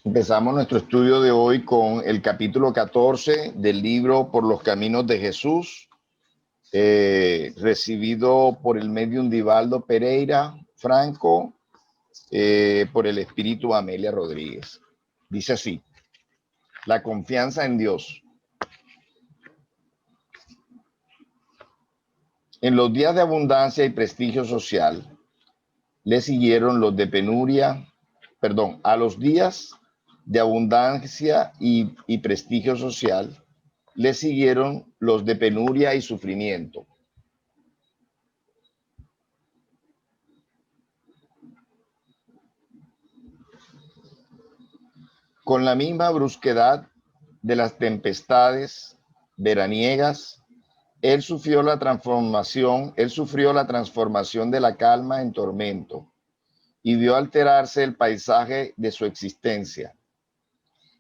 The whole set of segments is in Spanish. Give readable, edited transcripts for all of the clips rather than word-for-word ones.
Empezamos nuestro estudio de hoy con el capítulo 14 del libro Por los Caminos de Jesús, recibido por el medium Divaldo Pereira Franco, por el espíritu Amelia Rodríguez. Dice así: la confianza en Dios. En los días de abundancia y prestigio social, le siguieron los de penuria, a los días de abundancia y prestigio social, le siguieron los de penuria y sufrimiento. Con la misma brusquedad de las tempestades veraniegas, él sufrió la transformación de la calma en tormento y vio alterarse el paisaje de su existencia.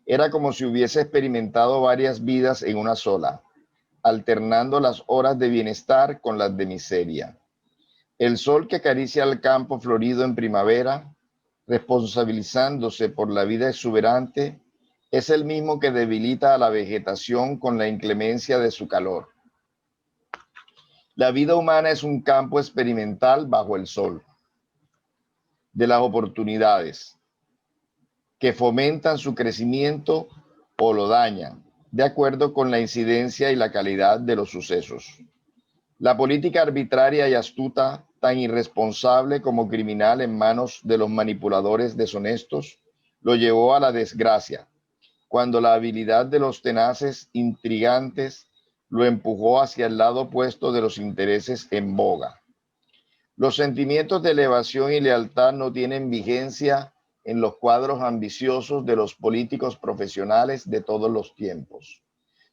Era como si hubiese experimentado varias vidas en una sola, alternando las horas de bienestar con las de miseria. El sol que acaricia el campo florido en primavera, responsabilizándose por la vida exuberante, es el mismo que debilita a la vegetación con la inclemencia de su calor. La vida humana es un campo experimental bajo el sol, de las oportunidades, que fomentan su crecimiento o lo dañan, de acuerdo con la incidencia y la calidad de los sucesos. La política arbitraria y astuta, tan irresponsable como criminal en manos de los manipuladores deshonestos, lo llevó a la desgracia, cuando la habilidad de los tenaces intrigantes lo empujó hacia el lado opuesto de los intereses en boga. Los sentimientos de elevación y lealtad no tienen vigencia en los cuadros ambiciosos de los políticos profesionales de todos los tiempos.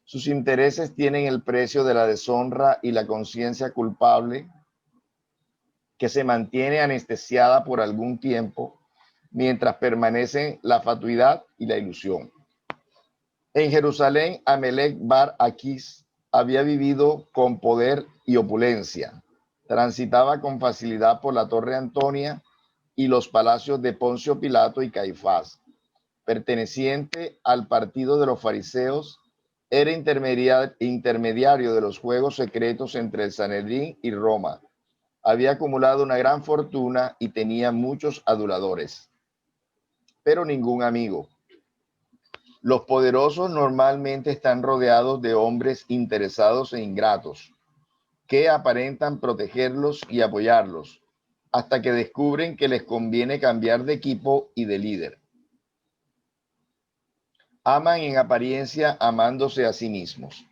Sus intereses tienen el precio de la deshonra y la conciencia culpable que se mantiene anestesiada por algún tiempo mientras permanecen la fatuidad y la ilusión. En Jerusalén, Amelech Bar Aquís había vivido con poder y opulencia. Transitaba con facilidad por la Torre Antonia y los palacios de Poncio Pilato y Caifás. Perteneciente al partido de los fariseos, era intermediario de los juegos secretos entre el Sanedrín y Roma. Había acumulado una gran fortuna y tenía muchos aduladores, pero ningún amigo. Los poderosos normalmente están rodeados de hombres interesados e ingratos, que aparentan protegerlos y apoyarlos, hasta que descubren que les conviene cambiar de equipo y de líder. Aman en apariencia amándose a sí mismos.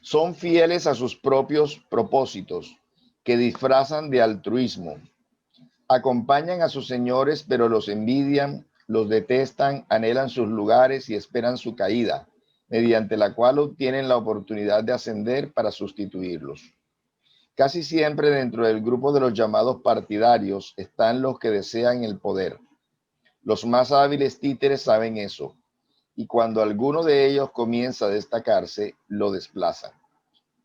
Son fieles a sus propios propósitos, que disfrazan de altruismo. Acompañan a sus señores, pero los envidian, los detestan, anhelan sus lugares y esperan su caída, mediante la cual obtienen la oportunidad de ascender para sustituirlos. Casi siempre dentro del grupo de los llamados partidarios están los que desean el poder. Los más hábiles títeres saben eso, y cuando alguno de ellos comienza a destacarse, lo desplazan.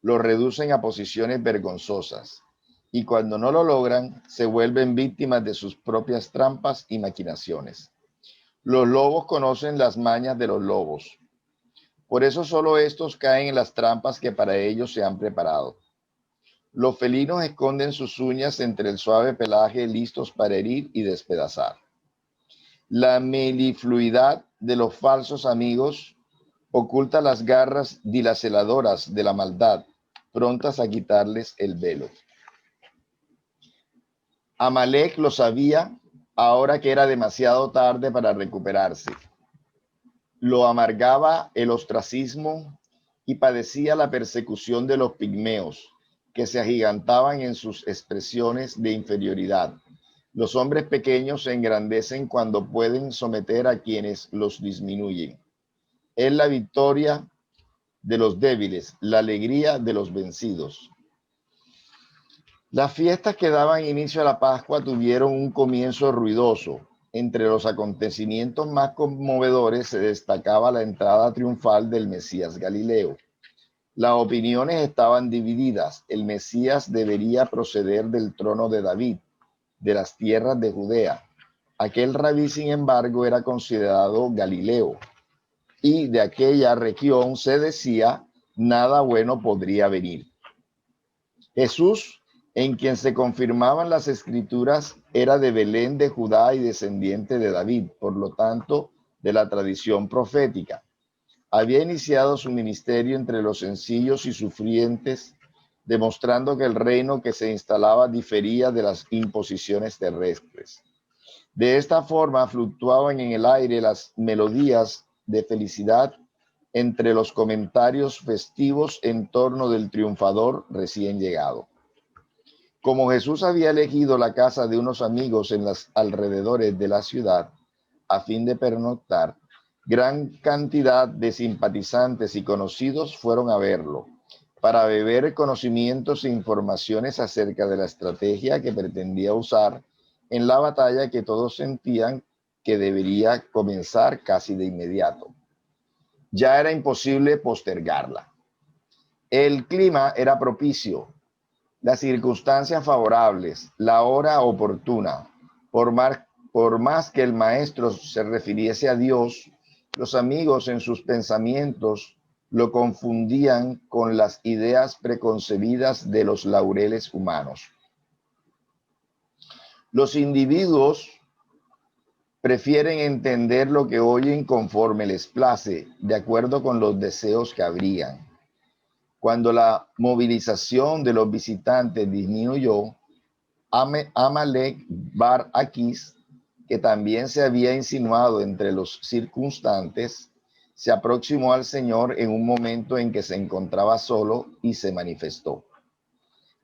Lo reducen a posiciones vergonzosas, y cuando no lo logran, se vuelven víctimas de sus propias trampas y maquinaciones. Los lobos conocen las mañas de los lobos. Por eso solo estos caen en las trampas que para ellos se han preparado. Los felinos esconden sus uñas entre el suave pelaje, listos para herir y despedazar. La melifluidad de los falsos amigos oculta las garras dilaceradoras de la maldad, prontas a quitarles el velo. Amalek lo sabía ahora que era demasiado tarde para recuperarse. Lo amargaba el ostracismo y padecía la persecución de los pigmeos, que se agigantaban en sus expresiones de inferioridad. Los hombres pequeños se engrandecen cuando pueden someter a quienes los disminuyen. Es la victoria de los débiles, la alegría de los vencidos. Las fiestas que daban inicio a la Pascua tuvieron un comienzo ruidoso. Entre los acontecimientos más conmovedores se destacaba la entrada triunfal del Mesías Galileo. Las opiniones estaban divididas. El Mesías debería proceder del trono de David, de las tierras de Judea. Aquel rabí, sin embargo, era considerado Galileo, y de aquella región se decía, nada bueno podría venir. Jesús, en quien se confirmaban las escrituras, era de Belén de Judá y descendiente de David, por lo tanto, de la tradición profética. Había iniciado su ministerio entre los sencillos y sufrientes, demostrando que el reino que se instalaba difería de las imposiciones terrestres. De esta forma fluctuaban en el aire las melodías de felicidad entre los comentarios festivos en torno del triunfador recién llegado. Como Jesús había elegido la casa de unos amigos en los alrededores de la ciudad a fin de pernoctar, gran cantidad de simpatizantes y conocidos fueron a verlo para beber conocimientos e informaciones acerca de la estrategia que pretendía usar en la batalla que todos sentían que debería comenzar casi de inmediato. Ya era imposible postergarla. El clima era propicio, las circunstancias favorables, la hora oportuna. Por más que el maestro se refiriese a Dios, los amigos en sus pensamientos lo confundían con las ideas preconcebidas de los laureles humanos. Los individuos prefieren entender lo que oyen conforme les place, de acuerdo con los deseos que habrían. Cuando la movilización de los visitantes disminuyó, Amalek Bar Aquís, que también se había insinuado entre los circunstantes, se aproximó al Señor en un momento en que se encontraba solo y se manifestó.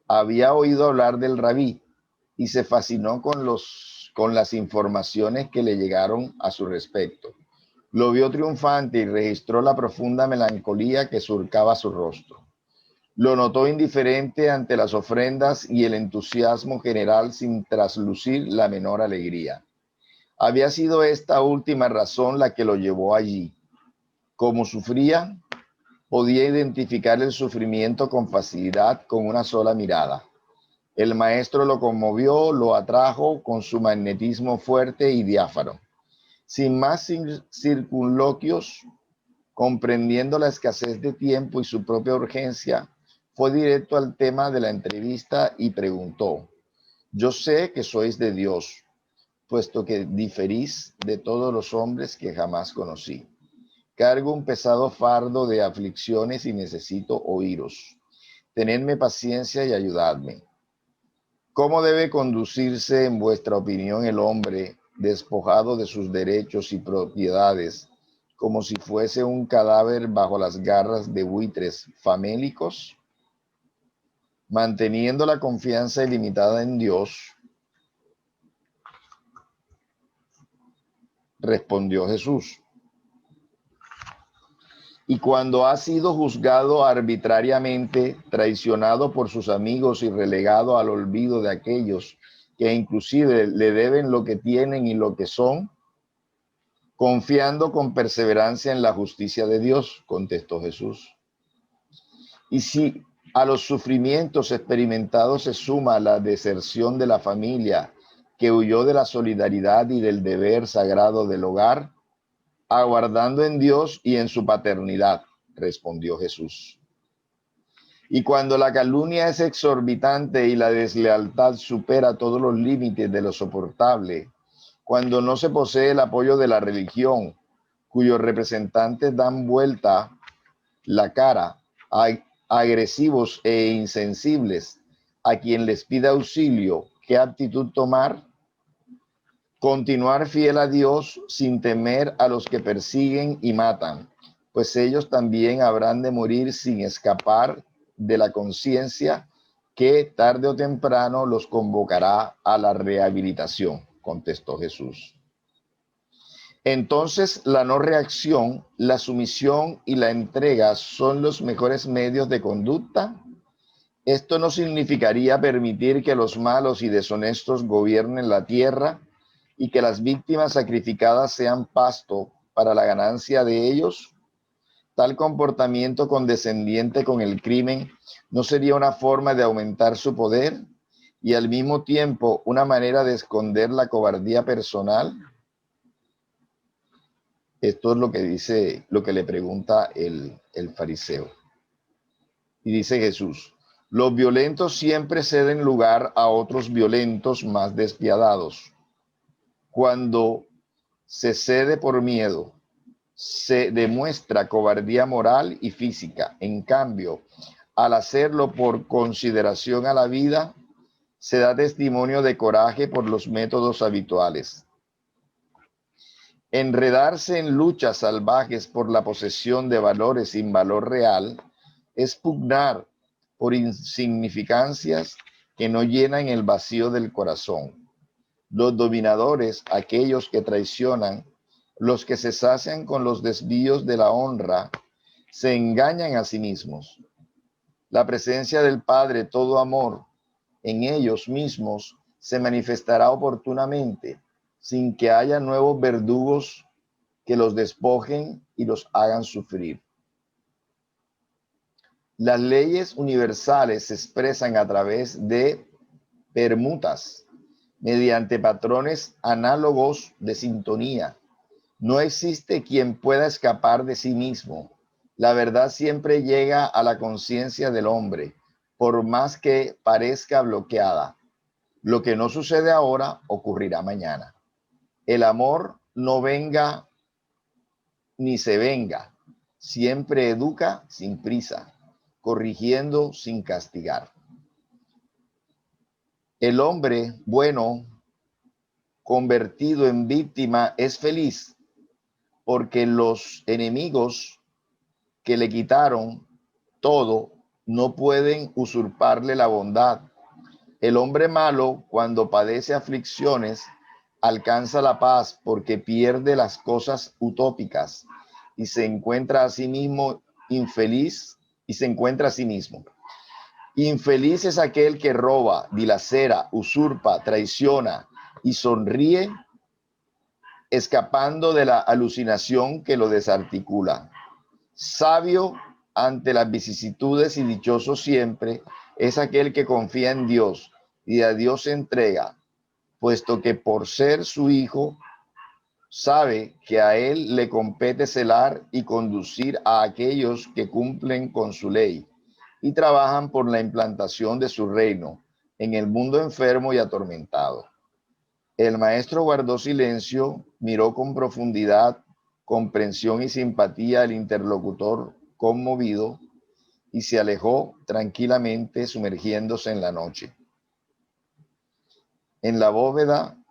Había oído hablar del rabí y se fascinó con las informaciones que le llegaron a su respecto. Lo vio triunfante y registró la profunda melancolía que surcaba su rostro. Lo notó indiferente ante las ofrendas y el entusiasmo general sin traslucir la menor alegría. Había sido esta última razón la que lo llevó allí. Como sufría, podía identificar el sufrimiento con facilidad con una sola mirada. El maestro lo conmovió, lo atrajo con su magnetismo fuerte y diáfano. Sin más circunloquios, comprendiendo la escasez de tiempo y su propia urgencia, fue directo al tema de la entrevista y preguntó: yo sé que sois de Dios, puesto que diferís de todos los hombres que jamás conocí. Cargo un pesado fardo de aflicciones y necesito oíros. Tenedme paciencia y ayudadme. ¿Cómo debe conducirse en vuestra opinión el hombre despojado de sus derechos y propiedades, como si fuese un cadáver bajo las garras de buitres famélicos? Manteniendo la confianza ilimitada en Dios, respondió Jesús. Y cuando ha sido juzgado arbitrariamente, traicionado por sus amigos y relegado al olvido de aquellos que inclusive le deben lo que tienen y lo que son, confiando con perseverancia en la justicia de Dios, contestó Jesús. Y si a los sufrimientos experimentados se suma la deserción de la familia que huyó de la solidaridad y del deber sagrado del hogar, aguardando en Dios y en su paternidad, respondió Jesús. Y cuando la calumnia es exorbitante y la deslealtad supera todos los límites de lo soportable, cuando no se posee el apoyo de la religión, cuyos representantes dan vuelta la cara a agresivos e insensibles a quien les pide auxilio, ¿qué actitud tomar? Continuar fiel a Dios sin temer a los que persiguen y matan, pues ellos también habrán de morir sin escapar de la conciencia que tarde o temprano los convocará a la rehabilitación, contestó Jesús. Entonces, la no reacción, la sumisión y la entrega son los mejores medios de conducta. Esto no significaría permitir que los malos y deshonestos gobiernen la tierra y que las víctimas sacrificadas sean pasto para la ganancia de ellos. Tal comportamiento condescendiente con el crimen no sería una forma de aumentar su poder. y al mismo tiempo una manera de esconder la cobardía personal? Esto es lo que dice, lo que le pregunta el fariseo. Y dice Jesús: los violentos siempre ceden lugar a otros violentos más despiadados. Cuando se cede por miedo, se demuestra cobardía moral y física. En cambio, al hacerlo por consideración a la vida, se da testimonio de coraje por los métodos habituales. Enredarse en luchas salvajes por la posesión de valores sin valor real es pugnar por insignificancias que no llenan el vacío del corazón. Los dominadores, aquellos que traicionan, los que se sacian con los desvíos de la honra, se engañan a sí mismos. La presencia del Padre, todo amor, en ellos mismos se manifestará oportunamente, sin que haya nuevos verdugos que los despojen y los hagan sufrir. Las leyes universales se expresan a través de permutas, mediante patrones análogos de sintonía. No existe quien pueda escapar de sí mismo. La verdad siempre llega a la conciencia del hombre, por más que parezca bloqueada. Lo que no sucede ahora ocurrirá mañana. El amor no venga ni se venga. Siempre educa sin prisa, corrigiendo sin castigar. El hombre bueno, convertido en víctima, es feliz porque los enemigos que le quitaron todo no pueden usurparle la bondad. El hombre malo, cuando padece aflicciones, alcanza la paz porque pierde las cosas utópicas y se encuentra a sí mismo infeliz y se encuentra a sí mismo. Infeliz es aquel que roba, dilacera, usurpa, traiciona y sonríe, escapando de la alucinación que lo desarticula. Sabio ante las vicisitudes y dichoso siempre es aquel que confía en Dios y a Dios se entrega, puesto que por ser su hijo sabe que a él le compete celar y conducir a aquellos que cumplen con su ley y trabajan por la implantación de su reino en el mundo enfermo y atormentado. El maestro guardó silencio, miró con profundidad, comprensión y simpatía al interlocutor conmovido y se alejó tranquilamente sumergiéndose en la noche. En la bóveda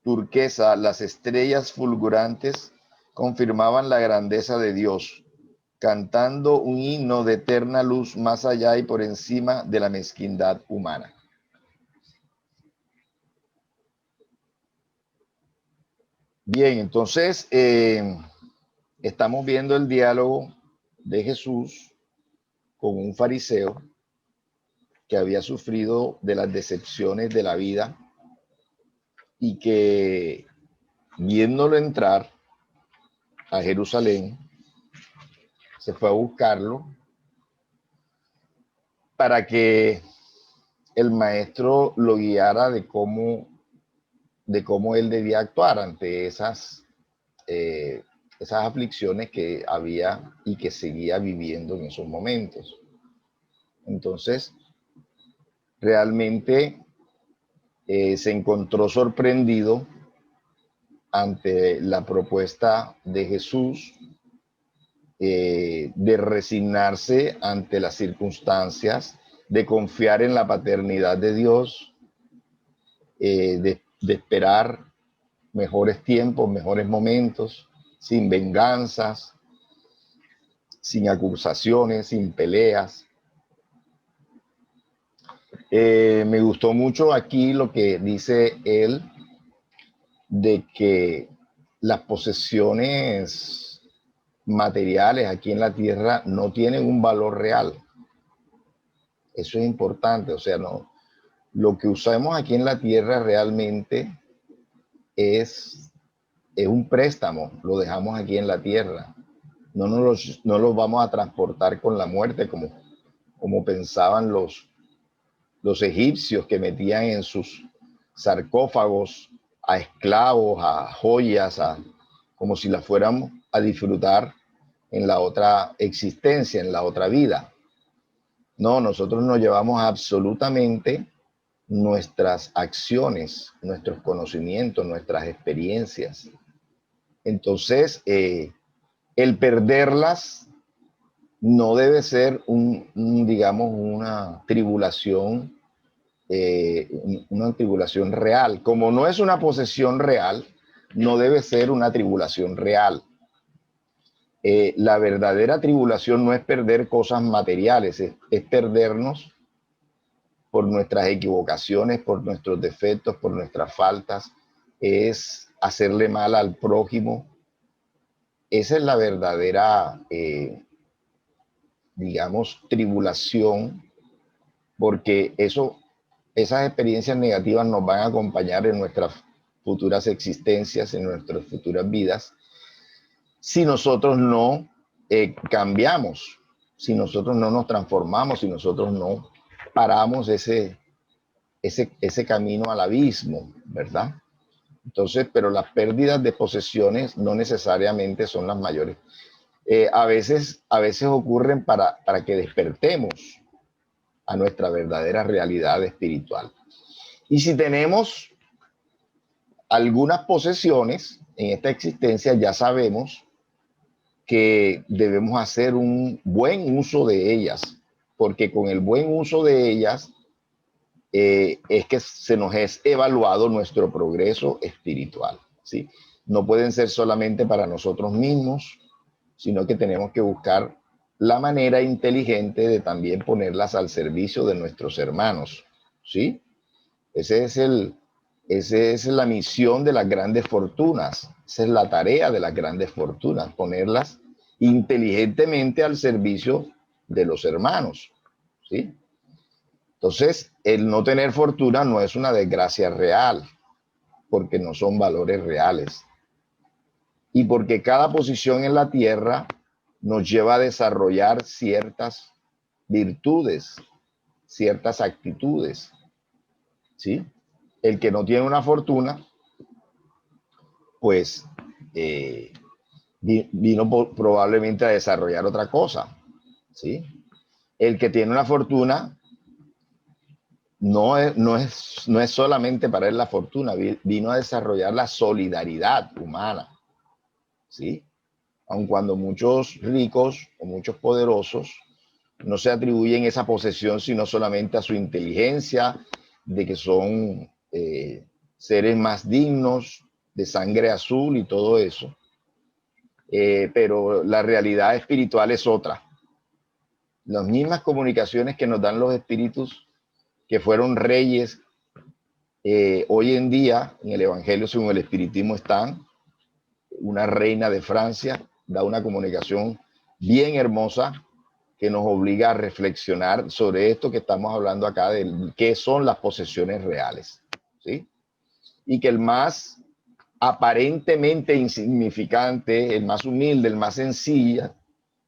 turquesa, las estrellas fulgurantes confirmaban la grandeza de Dios, cantando un himno de eterna luz más allá y por encima de la mezquindad humana. Bien, entonces estamos viendo el diálogo de Jesús con un fariseo que había sufrido de las decepciones de la vida y que, viéndolo entrar a Jerusalén, se fue a buscarlo para que el maestro lo guiara de cómo él debía actuar ante esas aflicciones que había y que seguía viviendo en esos momentos. Entonces, realmente se encontró sorprendido ante la propuesta de Jesús de resignarse ante las circunstancias, de confiar en la paternidad de Dios, de esperar mejores tiempos, mejores momentos, sin venganzas, sin acusaciones, sin peleas. Me gustó mucho aquí lo que dice él de que las posesiones materiales aquí en la tierra no tienen un valor real. Eso es importante, o sea, no, lo que usamos aquí en la tierra realmente es un préstamo, lo dejamos aquí en la tierra. No los vamos a transportar con la muerte como pensaban los egipcios que metían en sus sarcófagos a esclavos, a joyas, como si las fuéramos a disfrutar en la otra existencia, en la otra vida. No, nosotros nos llevamos absolutamente nuestras acciones, nuestros conocimientos, nuestras experiencias. Entonces, el perderlas no debe ser digamos, una tribulación real. Como no es una posesión real, no debe ser una tribulación real. La verdadera tribulación no es perder cosas materiales, es perdernos por nuestras equivocaciones, por nuestros defectos, por nuestras faltas, es hacerle mal al prójimo. Esa es la verdadera, digamos, tribulación, porque esas experiencias negativas nos van a acompañar en nuestras futuras existencias, en nuestras futuras vidas, si nosotros no cambiamos, si nosotros no nos transformamos, si nosotros no paramos ese camino al abismo, ¿verdad? Entonces, pero las pérdidas de posesiones no necesariamente son las mayores. A veces ocurren para que despertemos a nuestra verdadera realidad espiritual. Y si tenemos algunas posesiones en esta existencia, ya sabemos que debemos hacer un buen uso de ellas, porque con el buen uso de ellas es que se nos es evaluado nuestro progreso espiritual, ¿sí? No pueden ser solamente para nosotros mismos, sino que tenemos que buscar la manera inteligente de también ponerlas al servicio de nuestros hermanos, ¿sí? Esa es la misión de las grandes fortunas, esa es la tarea de las grandes fortunas, ponerlas inteligentemente al servicio de los hermanos, ¿sí? Entonces, el no tener fortuna no es una desgracia real, porque no son valores reales. Y porque cada posición en la tierra nos lleva a desarrollar ciertas virtudes, ciertas actitudes, ¿sí? El que no tiene una fortuna, pues vino probablemente a desarrollar otra cosa, ¿sí? El que tiene una fortuna no es solamente para él la fortuna, vino a desarrollar la solidaridad humana, ¿sí? Aun cuando muchos ricos o muchos poderosos no se atribuyen esa posesión sino solamente a su inteligencia, de que son seres más dignos, de sangre azul y todo eso. Pero la realidad espiritual es otra. Las mismas comunicaciones que nos dan los espíritus que fueron reyes, hoy en día en el Evangelio según el Espiritismo están. Una reina de Francia da una comunicación bien hermosa que nos obliga a reflexionar sobre esto que estamos hablando acá, de qué son las posesiones reales, ¿sí? Y que el más aparentemente insignificante, el más humilde, el más sencilla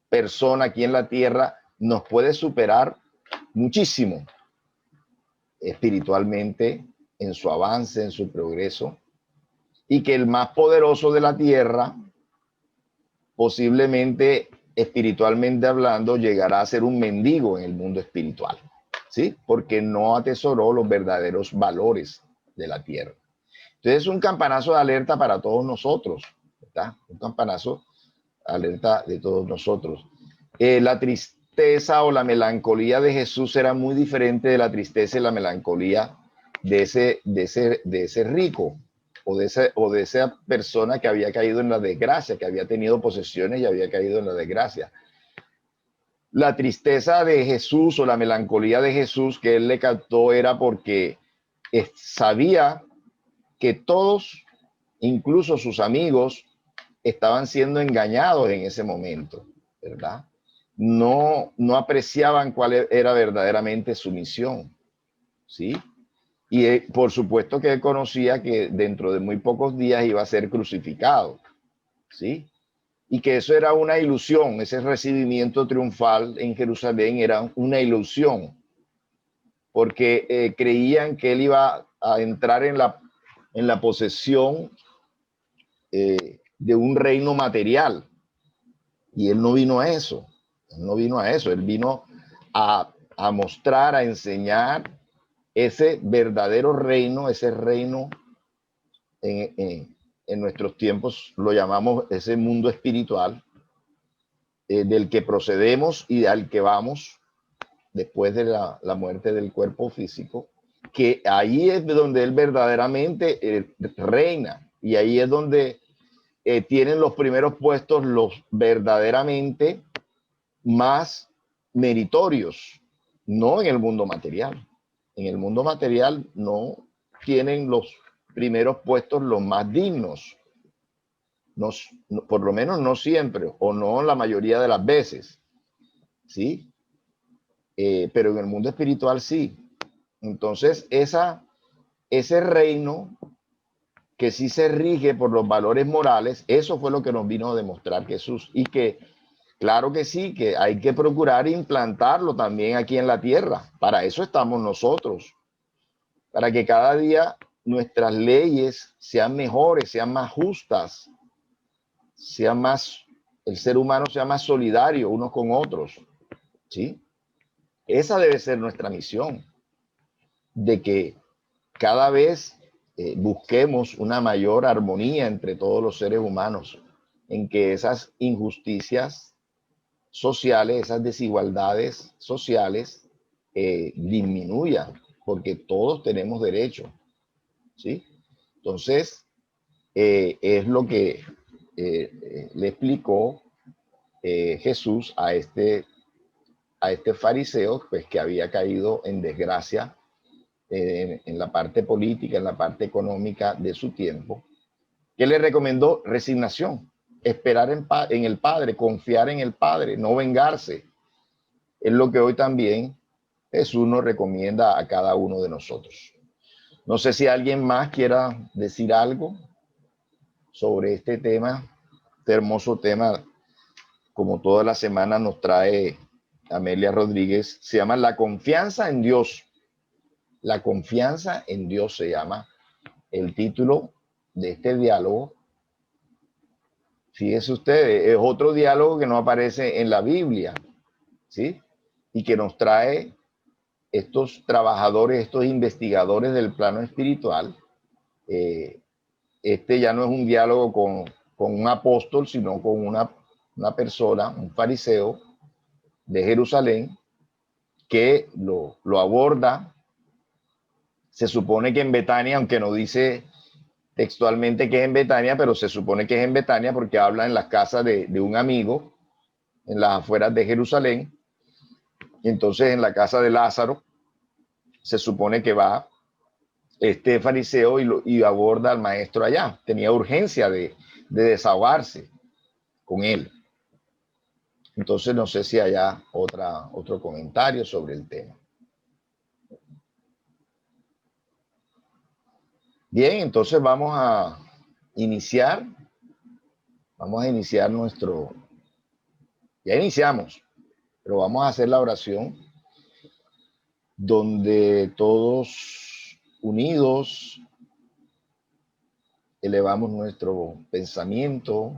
persona aquí en la tierra nos puede superar muchísimo espiritualmente en su avance, en su progreso, y que el más poderoso de la tierra posiblemente espiritualmente hablando llegará a ser un mendigo en el mundo espiritual, ¿sí? Porque no atesoró los verdaderos valores de la tierra. Entonces es un campanazo de alerta para todos nosotros, ¿verdad? Un campanazo de alerta de todos nosotros. La tristeza o la melancolía de Jesús era muy diferente de la tristeza y la melancolía de ese rico o de esa persona que había caído en la desgracia, que había tenido posesiones y había caído en la desgracia. La tristeza de Jesús o la melancolía de Jesús que él le captó era porque sabía que todos, incluso sus amigos, estaban siendo engañados en ese momento, ¿verdad? No apreciaban cuál era verdaderamente su misión, ¿sí? Y por supuesto que él conocía que dentro de muy pocos días iba a ser crucificado, ¿sí? Y que eso era una ilusión, ese recibimiento triunfal en Jerusalén era una ilusión, porque creían que él iba a entrar en la posesión de un reino material. Y él no vino a eso. Él no vino a eso. Él vino a mostrar, a enseñar ese verdadero reino, ese reino en nuestros tiempos lo llamamos ese mundo espiritual, del que procedemos y al que vamos después de la muerte del cuerpo físico, que ahí es donde él verdaderamente reina, y ahí es donde tienen los primeros puestos los verdaderamente más meritorios, no en el mundo material. En el mundo material no tienen los primeros puestos los más dignos, no, por lo menos no siempre, o no la mayoría de las veces, ¿sí? Pero en el mundo espiritual sí. Entonces, ese reino que sí se rige por los valores morales, eso fue lo que nos vino a demostrar Jesús. Y que, claro que sí, que hay que procurar implantarlo también aquí en la tierra. Para eso estamos nosotros, para que cada día nuestras leyes sean mejores, sean más justas, sean más, el ser humano sea más solidario unos con otros, ¿sí? Esa debe ser nuestra misión, de que cada vez busquemos una mayor armonía entre todos los seres humanos, en que esas injusticias sociales, esas desigualdades sociales disminuyan, porque todos tenemos derecho, ¿sí? Entonces, es lo que le explicó Jesús a este fariseo, pues, que había caído en desgracia en la parte política, en la parte económica de su tiempo, que le recomendó resignación, esperar en el Padre, confiar en el Padre, no vengarse. Es lo que hoy también Jesús nos recomienda a cada uno de nosotros. No sé si alguien más quiera decir algo sobre este tema, este hermoso tema, como toda la semana nos trae Amelia Rodríguez. Se llama La confianza en Dios. La confianza en Dios se llama el título de este diálogo. Fíjese usted, es otro diálogo que no aparece en la Biblia, ¿sí? Y que nos trae estos trabajadores, estos investigadores del plano espiritual. Este ya no es un diálogo con un apóstol, sino con una persona, un fariseo de Jerusalén, que lo aborda. Se supone que en Betania, aunque no dice textualmente que es en Betania, pero se supone que es en Betania porque habla en las casas de un amigo, en las afueras de Jerusalén. Y entonces en la casa de Lázaro se supone que va este fariseo y aborda al maestro allá. Tenía urgencia de desahogarse con él. Entonces no sé si haya otro comentario sobre el tema. Bien, entonces vamos a iniciar ya iniciamos, pero vamos a hacer la oración donde todos unidos elevamos nuestro pensamiento,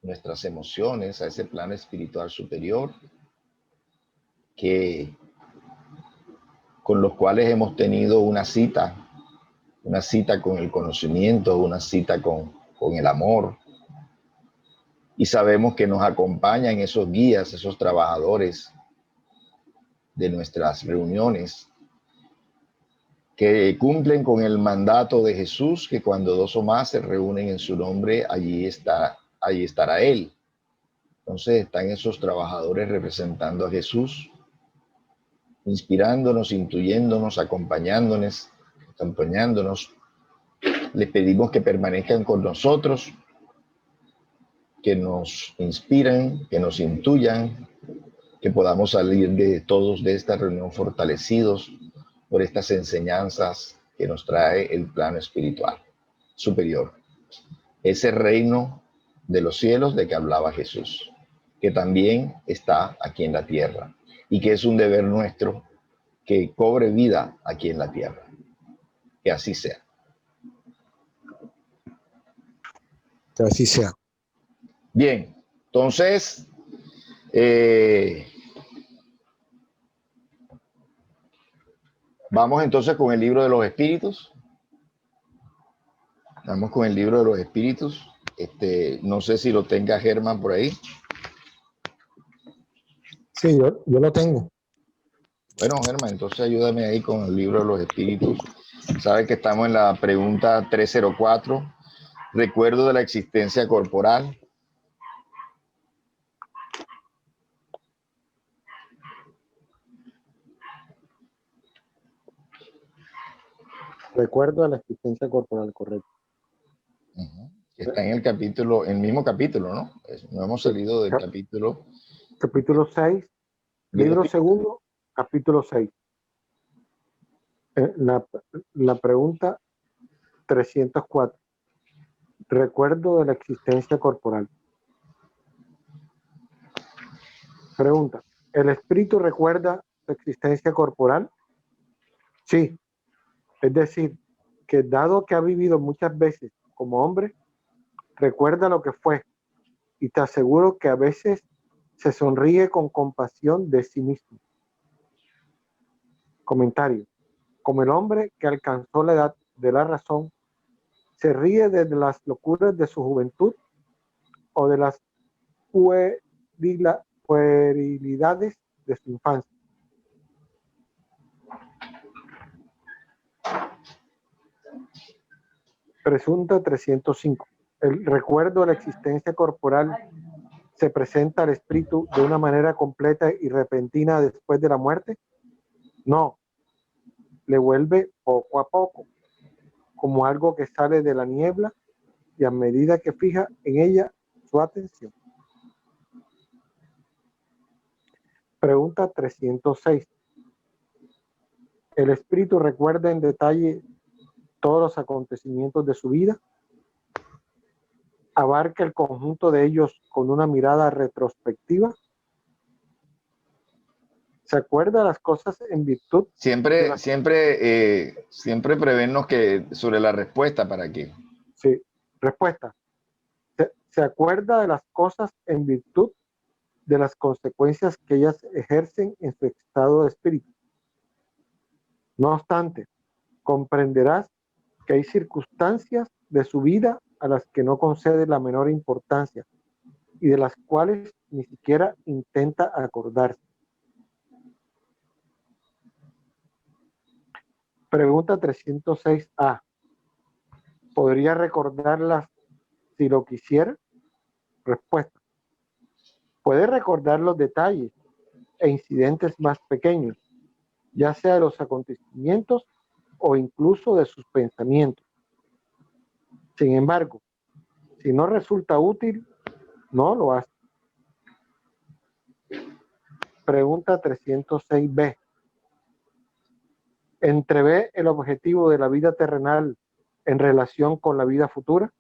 nuestras emociones a ese plano espiritual superior con los cuales hemos tenido una cita con el conocimiento, una cita con el amor, y sabemos que nos acompañan esos guías, esos trabajadores de nuestras reuniones, que cumplen con el mandato de Jesús, que cuando dos o más se reúnen en su nombre, allí estará Él. Entonces están esos trabajadores representando a Jesús, inspirándonos, intuyéndonos, acompañándonos. Les pedimos que permanezcan con nosotros, que nos inspiren, que nos intuyan, que podamos salir de todos de esta reunión fortalecidos por estas enseñanzas que nos trae el plano espiritual superior. Ese reino de los cielos de que hablaba Jesús, que también está aquí en la tierra y que es un deber nuestro que cobre vida aquí en la tierra. Que así sea. Que así sea. Bien, entonces, vamos entonces con el libro de los espíritus. Vamos con el libro de los espíritus. No sé si lo tenga Germán por ahí. Sí, yo lo tengo. Bueno, Germán, entonces ayúdame ahí con el libro de los espíritus. Sabe que estamos en la pregunta 304. Recuerdo de la existencia corporal. Recuerdo de la existencia corporal, correcto. Está en el capítulo, el mismo capítulo, ¿no? No hemos salido del capítulo. Capítulo 6, libro segundo, capítulo 6. La pregunta 304. Recuerdo de la existencia corporal. Pregunta, ¿el espíritu recuerda su existencia corporal? Sí, es decir, que dado que ha vivido muchas veces como hombre, recuerda lo que fue y te aseguro que a veces se sonríe con compasión de sí mismo. Comentario, como el hombre que alcanzó la edad de la razón, se ríe de las locuras de su juventud o de las puerilidades de su infancia. Pregunta 305. ¿El recuerdo de la existencia corporal se presenta al espíritu de una manera completa y repentina después de la muerte? No, le vuelve poco a poco, como algo que sale de la niebla y a medida que fija en ella su atención. Pregunta 306. ¿El espíritu recuerda en detalle todos los acontecimientos de su vida? ¿Abarca el conjunto de ellos con una mirada retrospectiva? ¿Se acuerda las cosas en virtud? Siempre prevernos que sobre la respuesta para qué. Sí. Respuesta. ¿Se acuerda de las cosas en virtud de las consecuencias que ellas ejercen en su estado de espíritu? No obstante, comprenderás que hay circunstancias de su vida a las que no concede la menor importancia y de las cuales ni siquiera intenta acordarse. Pregunta 306A. ¿Podría recordarlas si lo quisiera? Respuesta. Puede recordar los detalles e incidentes más pequeños, ya sea de los acontecimientos o incluso de sus pensamientos. Sin embargo, si no resulta útil, no lo hace. Pregunta 306B. ¿Entrevé el objetivo de la vida terrenal en relación con la vida futura?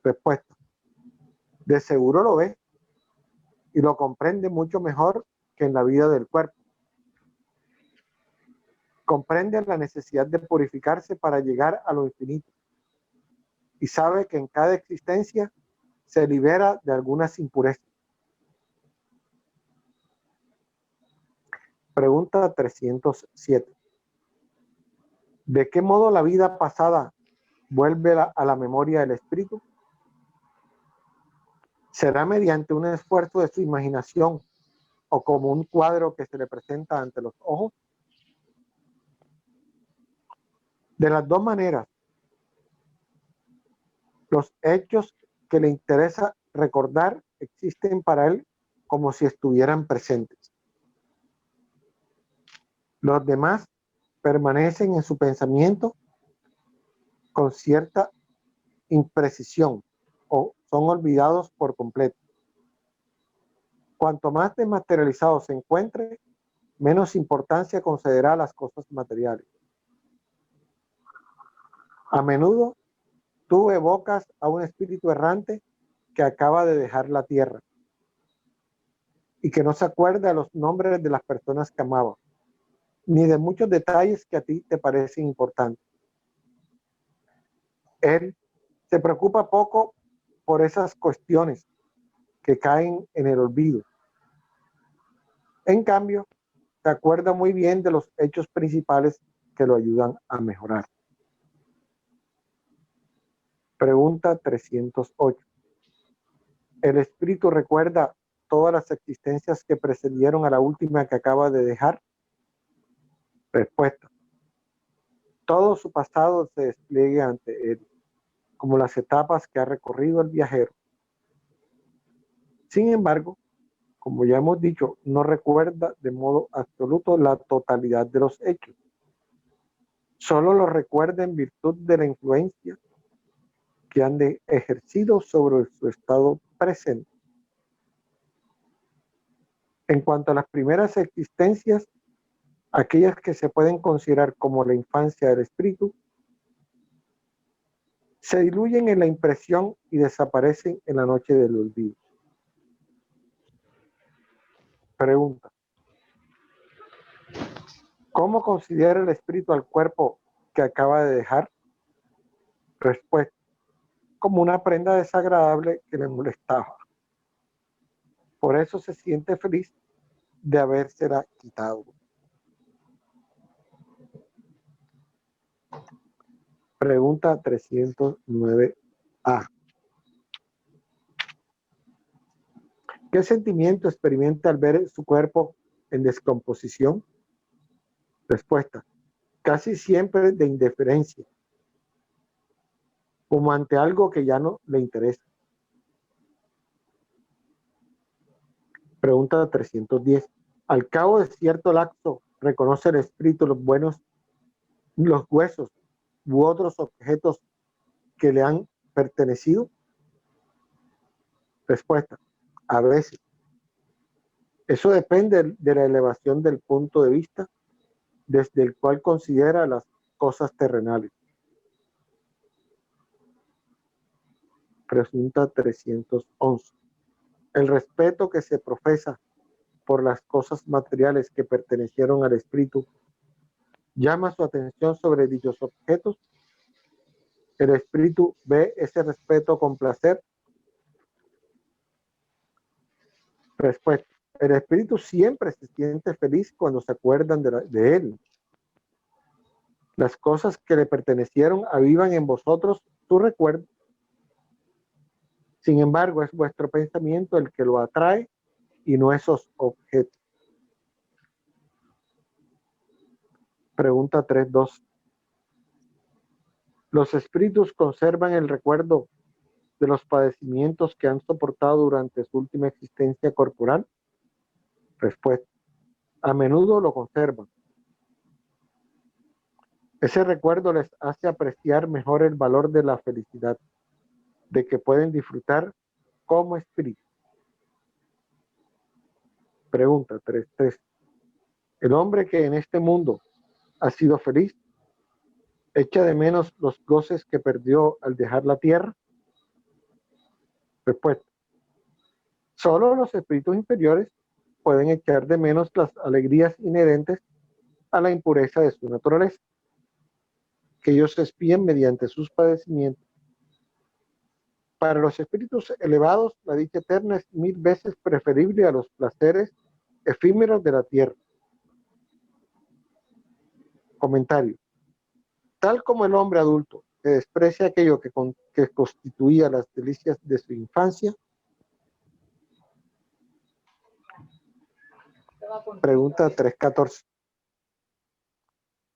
Respuesta. De seguro lo ve y lo comprende mucho mejor que en la vida del cuerpo. Comprende la necesidad de purificarse para llegar a lo infinito y sabe que en cada existencia se libera de algunas impurezas. Pregunta 307. ¿De qué modo la vida pasada vuelve a la memoria del espíritu? ¿Será mediante un esfuerzo de su imaginación o como un cuadro que se le presenta ante los ojos? De las dos maneras, los hechos que le interesa recordar existen para él como si estuvieran presentes. Los demás permanecen en su pensamiento con cierta imprecisión o son olvidados por completo. Cuanto más desmaterializado se encuentre, menos importancia concederá a las cosas materiales. A menudo tú evocas a un espíritu errante que acaba de dejar la tierra y que no se acuerda de los nombres de las personas que amaba, ni de muchos detalles que a ti te parecen importantes. Él se preocupa poco por esas cuestiones que caen en el olvido. En cambio, se acuerda muy bien de los hechos principales que lo ayudan a mejorar. Pregunta 308. ¿El espíritu recuerda todas las existencias que precedieron a la última que acaba de dejar? Respuesta. Todo su pasado se despliega ante él, como las etapas que ha recorrido el viajero. Sin embargo, como ya hemos dicho, no recuerda de modo absoluto la totalidad de los hechos. Solo los recuerda en virtud de la influencia que han ejercido sobre su estado presente. En cuanto a las primeras existencias, aquellas que se pueden considerar como la infancia del espíritu, se diluyen en la impresión y desaparecen en la noche del olvido. Pregunta. ¿Cómo considera el espíritu al cuerpo que acaba de dejar? Respuesta. Como una prenda desagradable que le molestaba. Por eso se siente feliz de habérsela quitado. Pregunta 309A. ¿Qué sentimiento experimenta al ver su cuerpo en descomposición? Respuesta. Casi siempre de indiferencia, como ante algo que ya no le interesa. Pregunta 310. Al cabo de cierto lapso, ¿reconoce el espíritu los huesos u otros objetos que le han pertenecido? Respuesta. A veces. Eso depende de la elevación del punto de vista desde el cual considera las cosas terrenales. Pregunta 311. El respeto que se profesa por las cosas materiales que pertenecieron al espíritu llama su atención sobre dichos objetos. El espíritu ve ese respeto con placer. Respuesta. El espíritu siempre se siente feliz cuando se acuerdan de él. Las cosas que le pertenecieron avivan en vosotros su recuerdo. Sin embargo, es vuestro pensamiento el que lo atrae y no esos objetos. Pregunta 3.2. ¿Los espíritus conservan el recuerdo de los padecimientos que han soportado durante su última existencia corporal? Respuesta. A menudo lo conservan. Ese recuerdo les hace apreciar mejor el valor de la felicidad, de que pueden disfrutar como espíritu. Pregunta 3.3. ¿El hombre que en este mundo ha sido feliz echa de menos los goces que perdió al dejar la tierra? Respuesta. Solo los espíritus inferiores pueden echar de menos las alegrías inherentes a la impureza de su naturaleza, que ellos espían mediante sus padecimientos. Para los espíritus elevados, la dicha eterna es 1000 veces preferible a los placeres efímeros de la tierra. Comentario. Tal como el hombre adulto que desprecia aquello que constituía las delicias de su infancia. Pregunta 3.14.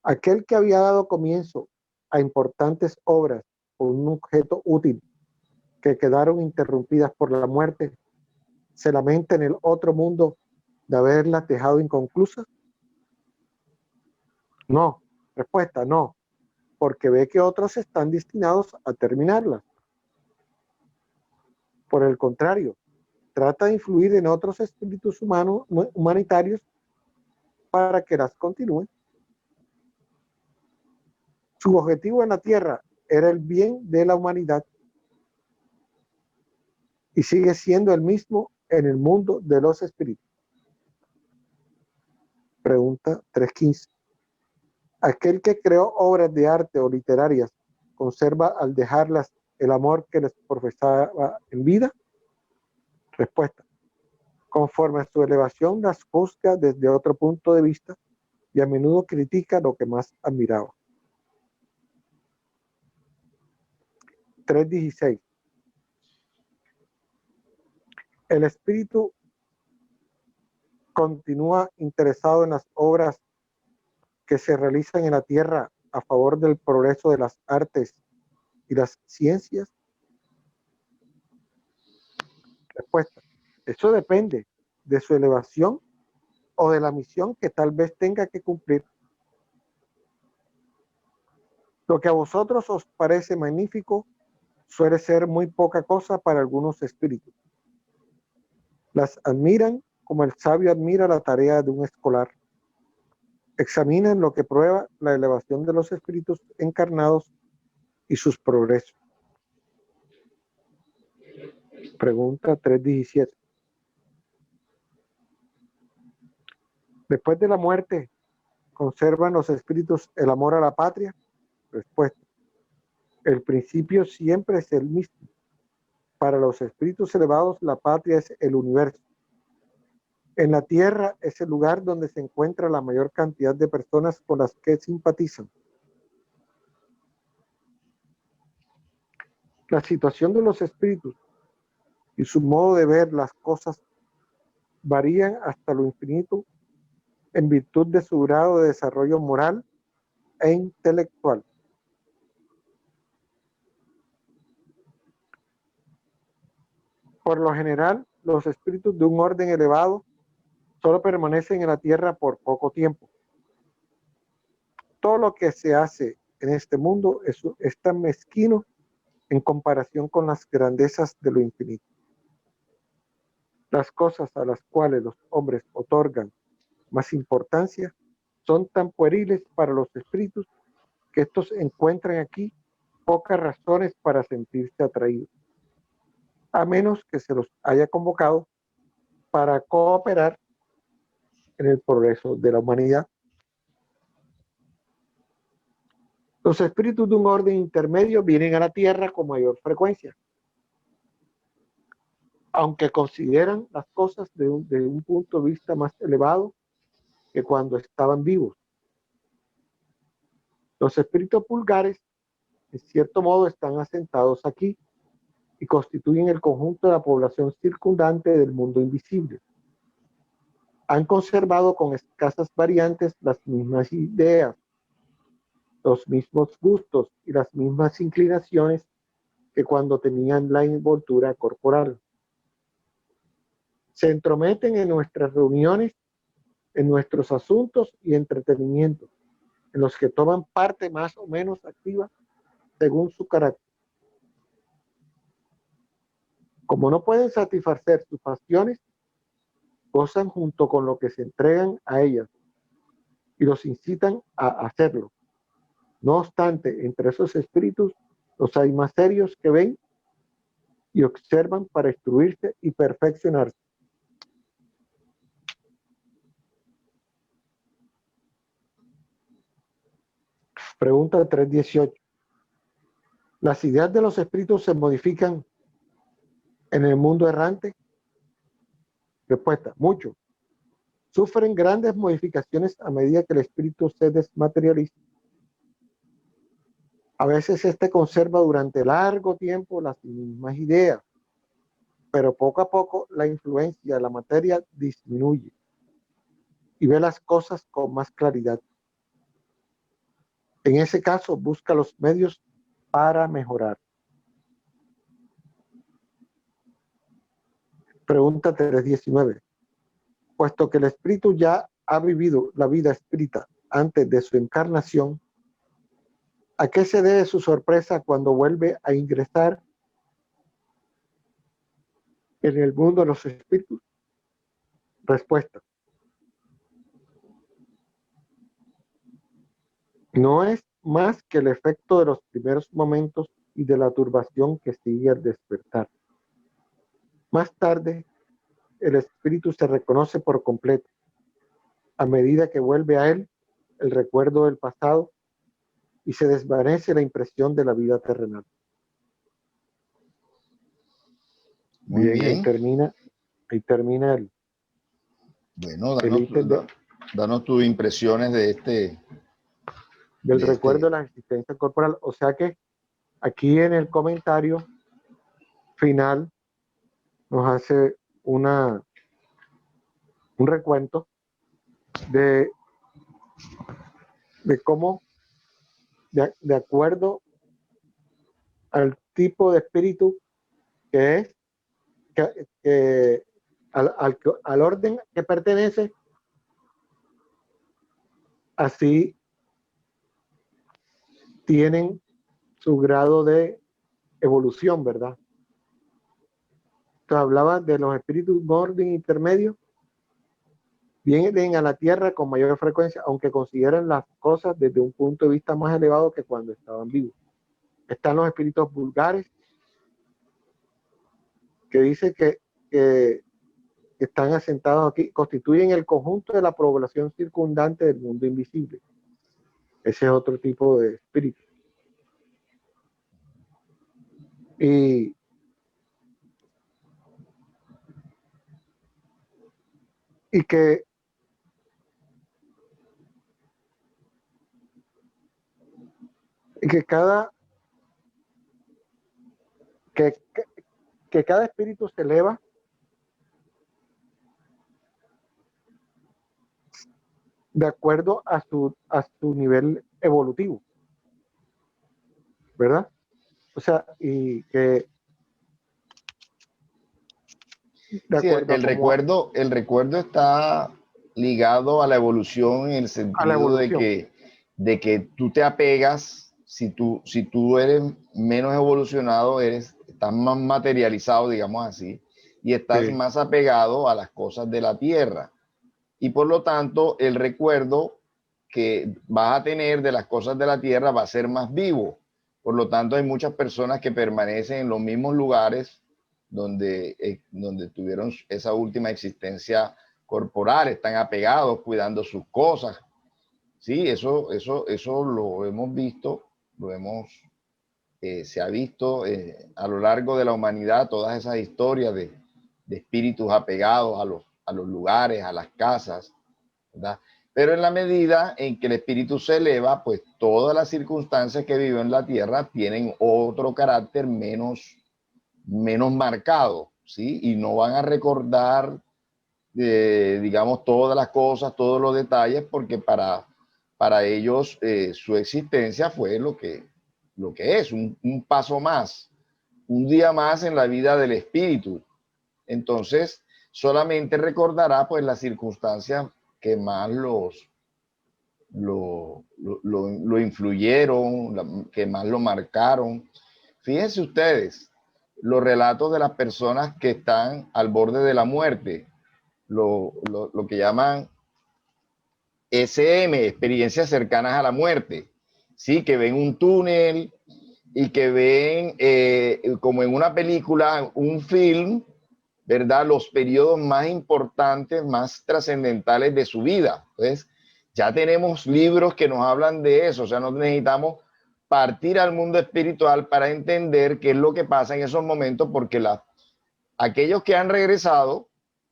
Aquel que había dado comienzo a importantes obras con un objeto útil que quedaron interrumpidas por la muerte, ¿se lamenta en el otro mundo de haberlas dejado inconclusas? No. Respuesta, no, porque ve que otros están destinados a terminarlas. Por el contrario, trata de influir en otros espíritus humanitarios para que las continúen. Su objetivo en la tierra era el bien de la humanidad y sigue siendo el mismo en el mundo de los espíritus. Pregunta 315. ¿Aquel que creó obras de arte o literarias conserva al dejarlas el amor que les profesaba en vida? Respuesta. Conforme a su elevación las juzga desde otro punto de vista y a menudo critica lo que más admiraba. 316. El espíritu continúa interesado en las obras que se realizan en la tierra a favor del progreso de las artes y las ciencias. Respuesta. Eso depende de su elevación o de la misión que tal vez tenga que cumplir. Lo que a vosotros os parece magnífico suele ser muy poca cosa para algunos espíritus. Las admiran como el sabio admira la tarea de un escolar. Examinan lo que prueba la elevación de los espíritus encarnados y sus progresos. Pregunta 317. Después de la muerte, ¿conservan los espíritus el amor a la patria? Respuesta. El principio siempre es el mismo. Para los espíritus elevados, la patria es el universo. En la tierra es el lugar donde se encuentra la mayor cantidad de personas con las que simpatizan. La situación de los espíritus y su modo de ver las cosas varían hasta lo infinito en virtud de su grado de desarrollo moral e intelectual. Por lo general, los espíritus de un orden elevado solo permanecen en la tierra por poco tiempo. Todo lo que se hace en este mundo es tan mezquino en comparación con las grandezas de lo infinito. Las cosas a las cuales los hombres otorgan más importancia son tan pueriles para los espíritus que estos encuentran aquí pocas razones para sentirse atraídos, a menos que se los haya convocado para cooperar en el progreso de la humanidad. Los espíritus de un orden intermedio vienen a la Tierra con mayor frecuencia, aunque consideran las cosas de un punto de vista más elevado que cuando estaban vivos. Los espíritus pulgares, en cierto modo, están asentados aquí y constituyen el conjunto de la población circundante del mundo invisible. Han conservado con escasas variantes las mismas ideas, los mismos gustos y las mismas inclinaciones que cuando tenían la envoltura corporal. Se entrometen en nuestras reuniones, en nuestros asuntos y entretenimientos, en los que toman parte más o menos activa según su carácter. Como no pueden satisfacer sus pasiones, gozan junto con lo que se entregan a ellas y los incitan a hacerlo. No obstante, entre esos espíritus los hay más serios que ven y observan para instruirse y perfeccionarse. Pregunta 318. ¿Las ideas de los espíritus se modifican en el mundo errante? Respuesta, mucho. Sufren grandes modificaciones a medida que el espíritu se desmaterializa. A veces este conserva durante largo tiempo las mismas ideas, pero poco a poco la influencia de la materia disminuye y ve las cosas con más claridad. En ese caso, busca los medios para mejorar. Pregunta 319. Puesto que el espíritu ya ha vivido la vida espírita antes de su encarnación, ¿a qué se debe su sorpresa cuando vuelve a ingresar en el mundo de los espíritus? Respuesta. No es más que el efecto de los primeros momentos y de la turbación que sigue al despertar. Más tarde, el espíritu se reconoce por completo a medida que vuelve a él el recuerdo del pasado y se desvanece la impresión de la vida terrenal. Muy Bien, bien. ahí termina el, Bueno, el ítem danos tus impresiones del recuerdo de la existencia corporal. O sea que aquí en el comentario final nos hace un recuento de cómo, de acuerdo al tipo de espíritu que es, al orden que pertenece, así tienen su grado de evolución, ¿verdad? Entonces hablaba de los espíritus orden intermedio, vienen a la Tierra con mayor frecuencia, aunque consideran las cosas desde un punto de vista más elevado que cuando estaban vivos. Están los espíritus vulgares, que dice que están asentados aquí, constituyen el conjunto de la población circundante del mundo invisible. Ese es otro tipo de espíritu. Y que cada que cada espíritu se eleva de acuerdo a su nivel evolutivo, ¿verdad? O sea, y que de Sí, acuerdo a cómo el recuerdo está ligado a la evolución en el a la sentido evolución. de que tú te apegas, si tú eres menos evolucionado, estás más materializado, digamos así, y estás Sí, más apegado a las cosas de la tierra. Y por lo tanto, el recuerdo que vas a tener de las cosas de la tierra va a ser más vivo. Por lo tanto, hay muchas personas que permanecen en los mismos lugares donde tuvieron esa última existencia corporal, están apegados, cuidando sus cosas. Sí, eso lo hemos visto, se ha visto a lo largo de la humanidad, todas esas historias de espíritus apegados a los lugares, a las casas, ¿verdad? Pero en la medida en que el espíritu se eleva, pues todas las circunstancias que viven en la tierra tienen otro carácter menos marcado, ¿sí? Y no van a recordar, digamos, todas las cosas, todos los detalles, porque para ellos su existencia fue lo que es, un paso más, un día más en la vida del espíritu. Entonces, solamente recordará pues las circunstancias que más lo influyeron, que más lo marcaron. Fíjense ustedes, los relatos de las personas que están al borde de la muerte, lo que llaman SM, experiencias cercanas a la muerte, ¿sí? Que ven un túnel y que ven, como en una película, un film, ¿verdad? Los periodos más importantes, más trascendentales de su vida. Entonces, ya tenemos libros que nos hablan de eso, o sea, no necesitamos partir al mundo espiritual para entender qué es lo que pasa en esos momentos, porque aquellos que han regresado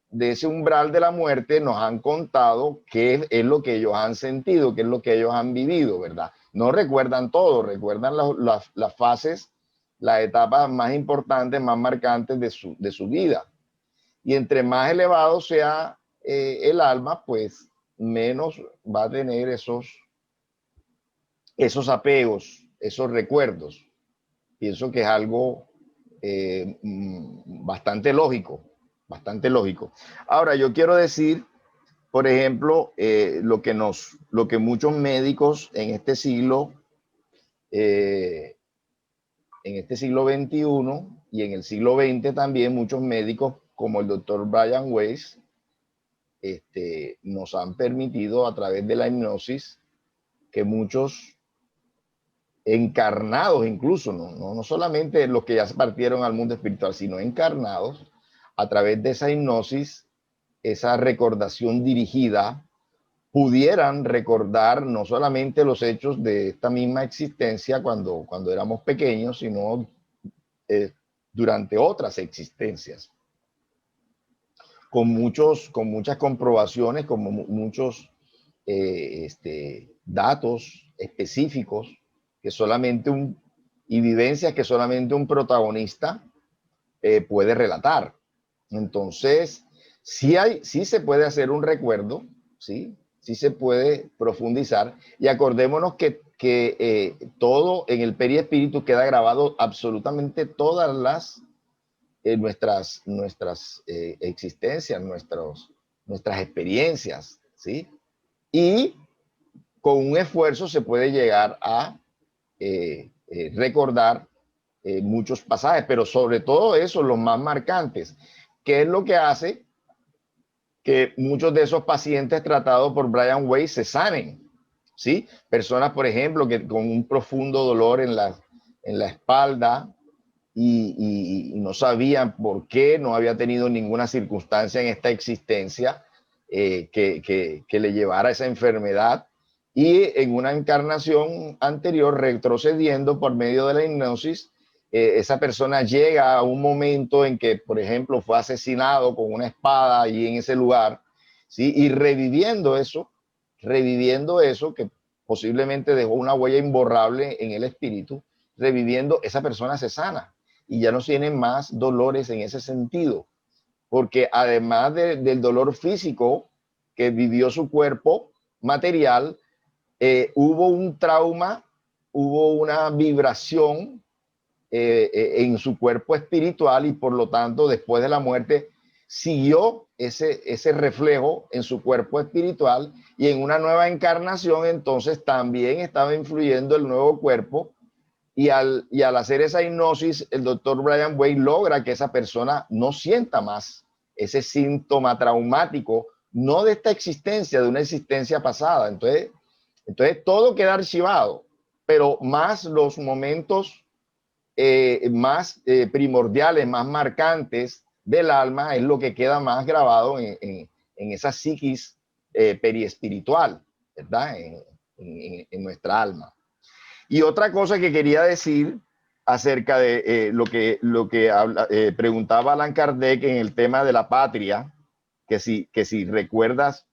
de ese umbral de la muerte nos han contado qué es lo que ellos han sentido, qué es lo que ellos han vivido, ¿verdad? No recuerdan todo, recuerdan las fases, las etapas más importantes, más marcantes de su vida. Y entre más elevado sea el alma, pues menos va a tener esos apegos, esos recuerdos. Pienso que es algo bastante lógico, bastante lógico. Ahora, yo quiero decir, por ejemplo, lo que muchos médicos eh, en este siglo XXI y en el siglo XX también, muchos médicos como el doctor Brian Weiss, nos han permitido a través de la hipnosis que muchos encarnados incluso, no solamente los que ya se partieron al mundo espiritual, sino encarnados, a través de esa hipnosis, esa recordación dirigida, pudieran recordar no solamente los hechos de esta misma existencia cuando éramos pequeños, sino durante otras existencias, con muchas comprobaciones, con muchos datos específicos que solamente y vivencias que solamente un protagonista puede relatar. Entonces, sí se puede hacer un recuerdo, sí se puede profundizar, y acordémonos que todo en el periespíritu queda grabado, absolutamente todas las nuestras existencias, nuestras experiencias, ¿sí? Y con un esfuerzo se puede llegar a recordar muchos pasajes, pero sobre todo eso, los más marcantes, que es lo que hace que muchos de esos pacientes tratados por Brian Weiss se sanen, ¿sí? Personas, por ejemplo, que con un profundo dolor en la espalda y no sabían por qué, no había tenido ninguna circunstancia en esta existencia que le llevara a esa enfermedad, y en una encarnación anterior, retrocediendo por medio de la hipnosis, esa persona llega a un momento en que, por ejemplo, fue asesinado con una espada allí en ese lugar, ¿sí? Y reviviendo eso que posiblemente dejó una huella imborrable en el espíritu, reviviendo, esa persona se sana y ya no tiene más dolores en ese sentido, porque además del dolor físico que vivió su cuerpo material, hubo un trauma, hubo una vibración en su cuerpo espiritual, y por lo tanto después de la muerte siguió ese reflejo en su cuerpo espiritual, y en una nueva encarnación entonces también estaba influyendo el nuevo cuerpo, y al hacer esa hipnosis el doctor Brian Weiss logra que esa persona no sienta más ese síntoma traumático, no de esta existencia, de una existencia pasada. Entonces todo queda archivado, pero más los momentos más primordiales, más marcantes del alma, es lo que queda más grabado en esa psiquis periespiritual, ¿verdad? En nuestra alma. Y otra cosa que quería decir acerca de lo que preguntaba Allan Kardec en el tema de la patria, que si recuerdas,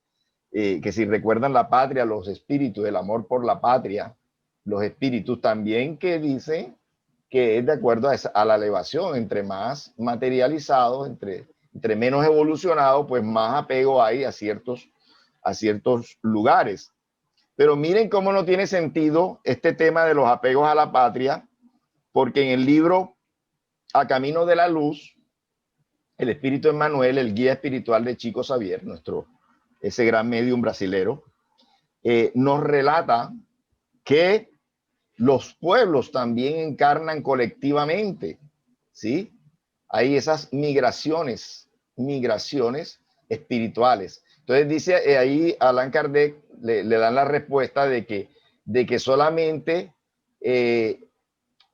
que si recuerdan la patria, los espíritus, el amor por la patria, los espíritus también, que dicen que es de acuerdo a la elevación, entre más materializados, entre menos evolucionados, pues más apego hay a ciertos lugares. Pero miren cómo no tiene sentido este tema de los apegos a la patria, porque en el libro A Camino de la Luz, el espíritu Emmanuel, el guía espiritual de Chico Xavier, ese gran medium brasilero, nos relata que los pueblos también encarnan colectivamente, ¿sí? Hay esas migraciones espirituales. Entonces dice ahí Allan Kardec, le dan la respuesta de que solamente,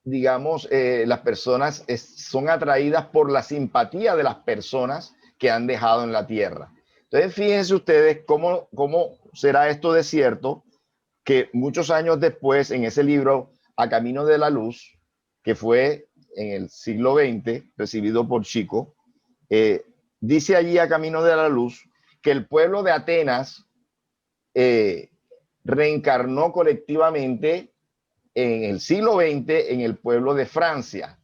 digamos, las personas son atraídas por la simpatía de las personas que han dejado en la tierra. Entonces fíjense ustedes cómo será esto de cierto, que muchos años después, en ese libro A Camino de la Luz, que fue en el siglo XX, recibido por Chico, dice allí A Camino de la Luz que el pueblo de Atenas reencarnó colectivamente en el siglo XX en el pueblo de Francia,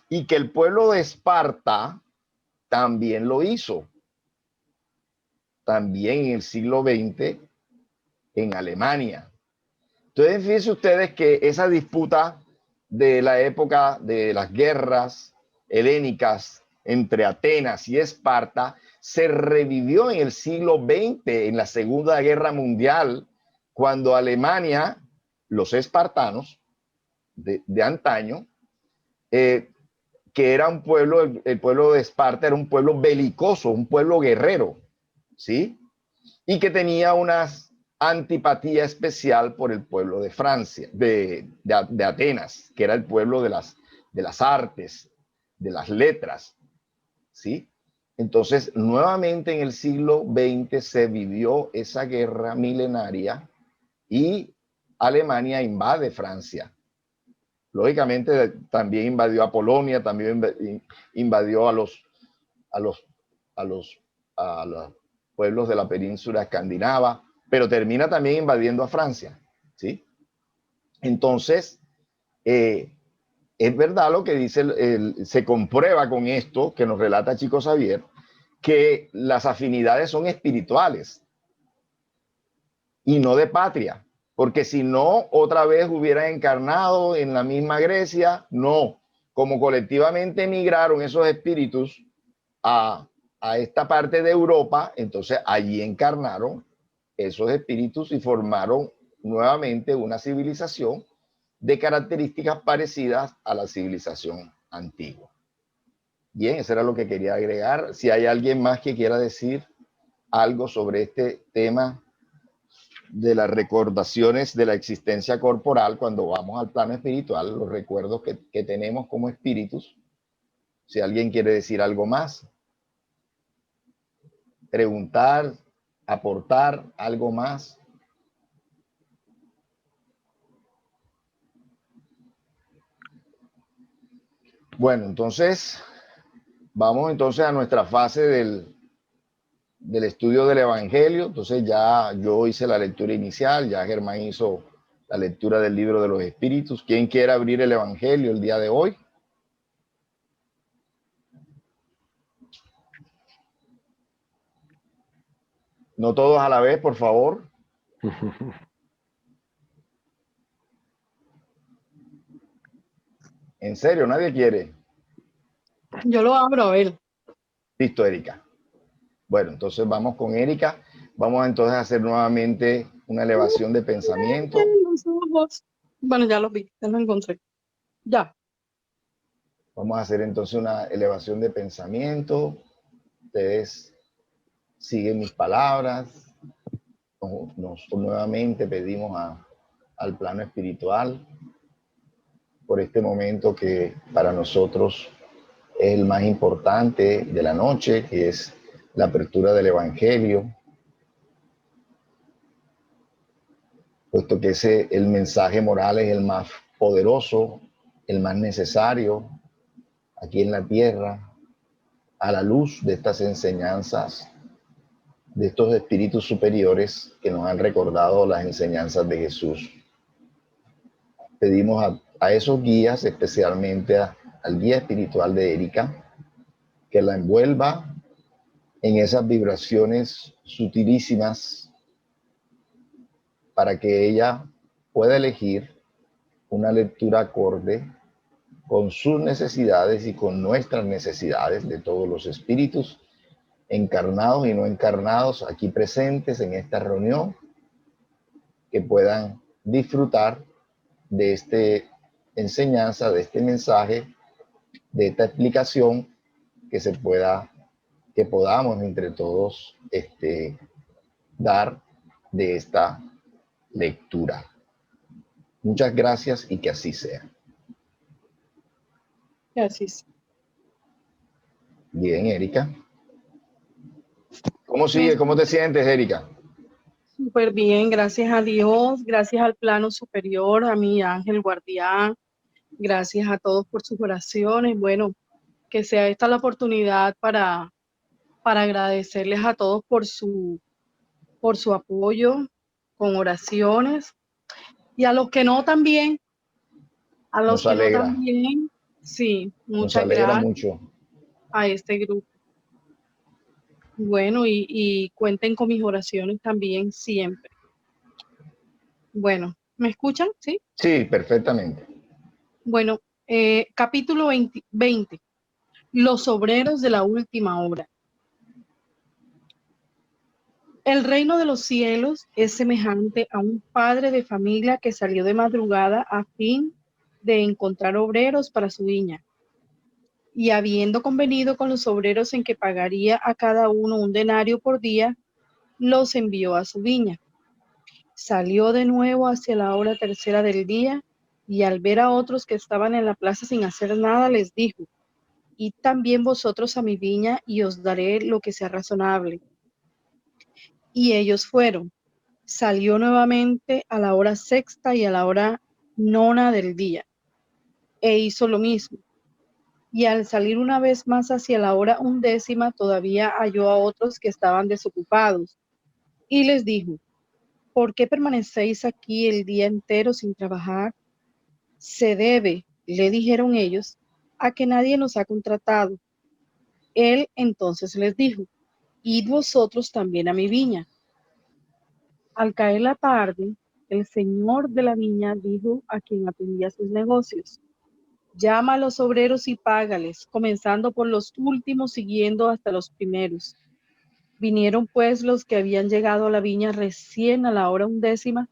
y que el pueblo de Esparta también lo hizo, también en el siglo XX en Alemania. Entonces, fíjense ustedes que esa disputa de la época de las guerras helénicas entre Atenas y Esparta se revivió en el siglo XX, en la Segunda Guerra Mundial, cuando Alemania, los espartanos de antaño, que era un pueblo, el pueblo de Esparta era un pueblo belicoso, un pueblo guerrero, ¿sí? Y que tenía unas antipatía especial por el pueblo de Francia, de Atenas, que era el pueblo de las artes, de las letras, ¿sí? Entonces, nuevamente en el siglo XX se vivió esa guerra milenaria y Alemania invade Francia. Lógicamente también invadió a Polonia, también invadió a los pueblos de la península escandinava, pero termina también invadiendo a Francia, ¿sí? Entonces, es verdad lo que dice, se comprueba con esto que nos relata Chico Xavier, que las afinidades son espirituales y no de patria, porque si no, otra vez hubiera encarnado en la misma Grecia. No, como colectivamente emigraron esos espíritus a esta parte de Europa, entonces allí encarnaron esos espíritus y formaron nuevamente una civilización de características parecidas a la civilización antigua. Bien, eso era lo que quería agregar. Si hay alguien más que quiera decir algo sobre este tema de las recordaciones de la existencia corporal cuando vamos al plano espiritual, los recuerdos que tenemos como espíritus. Si alguien quiere decir algo más, preguntar, aportar algo más. Bueno, entonces, vamos entonces a nuestra fase del estudio del Evangelio. Entonces ya yo hice la lectura inicial, ya Germán hizo la lectura del libro de los Espíritus. ¿Quién quiere abrir el Evangelio el día de hoy? No todos a la vez, por favor. En serio, nadie quiere. Yo lo abro, a ver. Listo, Erika. Bueno, entonces vamos con Erika. Vamos entonces a hacer nuevamente una elevación de pensamiento. Los ojos. Bueno, ya los vi, ya los encontré. Ya. Vamos a hacer entonces una elevación de pensamiento. Ustedes siguen mis palabras. Nos nuevamente pedimos al plano espiritual por este momento que para nosotros es el más importante de la noche, que es la apertura del Evangelio, puesto que el mensaje moral es el más poderoso, el más necesario aquí en la tierra, a la luz de estas enseñanzas, de estos espíritus superiores que nos han recordado las enseñanzas de Jesús. Pedimos a esos guías, especialmente al guía espiritual de Erika, que la envuelva en esas vibraciones sutilísimas para que ella pueda elegir una lectura acorde con sus necesidades y con nuestras necesidades de todos los espíritus encarnados y no encarnados aquí presentes en esta reunión, que puedan disfrutar de esta enseñanza, de este mensaje, de esta explicación que podamos entre todos dar de esta lectura. Muchas gracias y que así sea. Gracias. Bien, Erika. ¿Cómo sigue? ¿Cómo te sientes, Erika? Súper bien, gracias a Dios, gracias al plano superior, a mi ángel guardián, gracias a todos por sus oraciones. Bueno, que sea esta la oportunidad para agradecerles a todos por su apoyo con oraciones, y a los que no también, Nos alegra. Sí, Nos muchas alegra gracias mucho. a este grupo. Bueno, y cuenten con mis oraciones también siempre. Bueno, ¿me escuchan? ¿Sí? Sí, perfectamente. Bueno, capítulo 20. Los obreros de la última hora. El reino de los cielos es semejante a un padre de familia que salió de madrugada a fin de encontrar obreros para su viña. Y habiendo convenido con los obreros en que pagaría a cada uno un denario por día, los envió a su viña. Salió de nuevo hacia la hora tercera del día, y al ver a otros que estaban en la plaza sin hacer nada, les dijo: id también vosotros a mi viña y os daré lo que sea razonable. Y ellos fueron. Salió nuevamente a la hora sexta y a la hora nona del día, e hizo lo mismo. Y al salir una vez más hacia la hora undécima, todavía halló a otros que estaban desocupados, y les dijo: ¿por qué permanecéis aquí el día entero sin trabajar? Se debe, le dijeron ellos, a que nadie nos ha contratado. Él entonces les dijo: id vosotros también a mi viña. Al caer la tarde, el señor de la viña dijo a quien atendía sus negocios: llama a los obreros y págales, comenzando por los últimos, siguiendo hasta los primeros. Vinieron pues los que habían llegado a la viña recién a la hora undécima,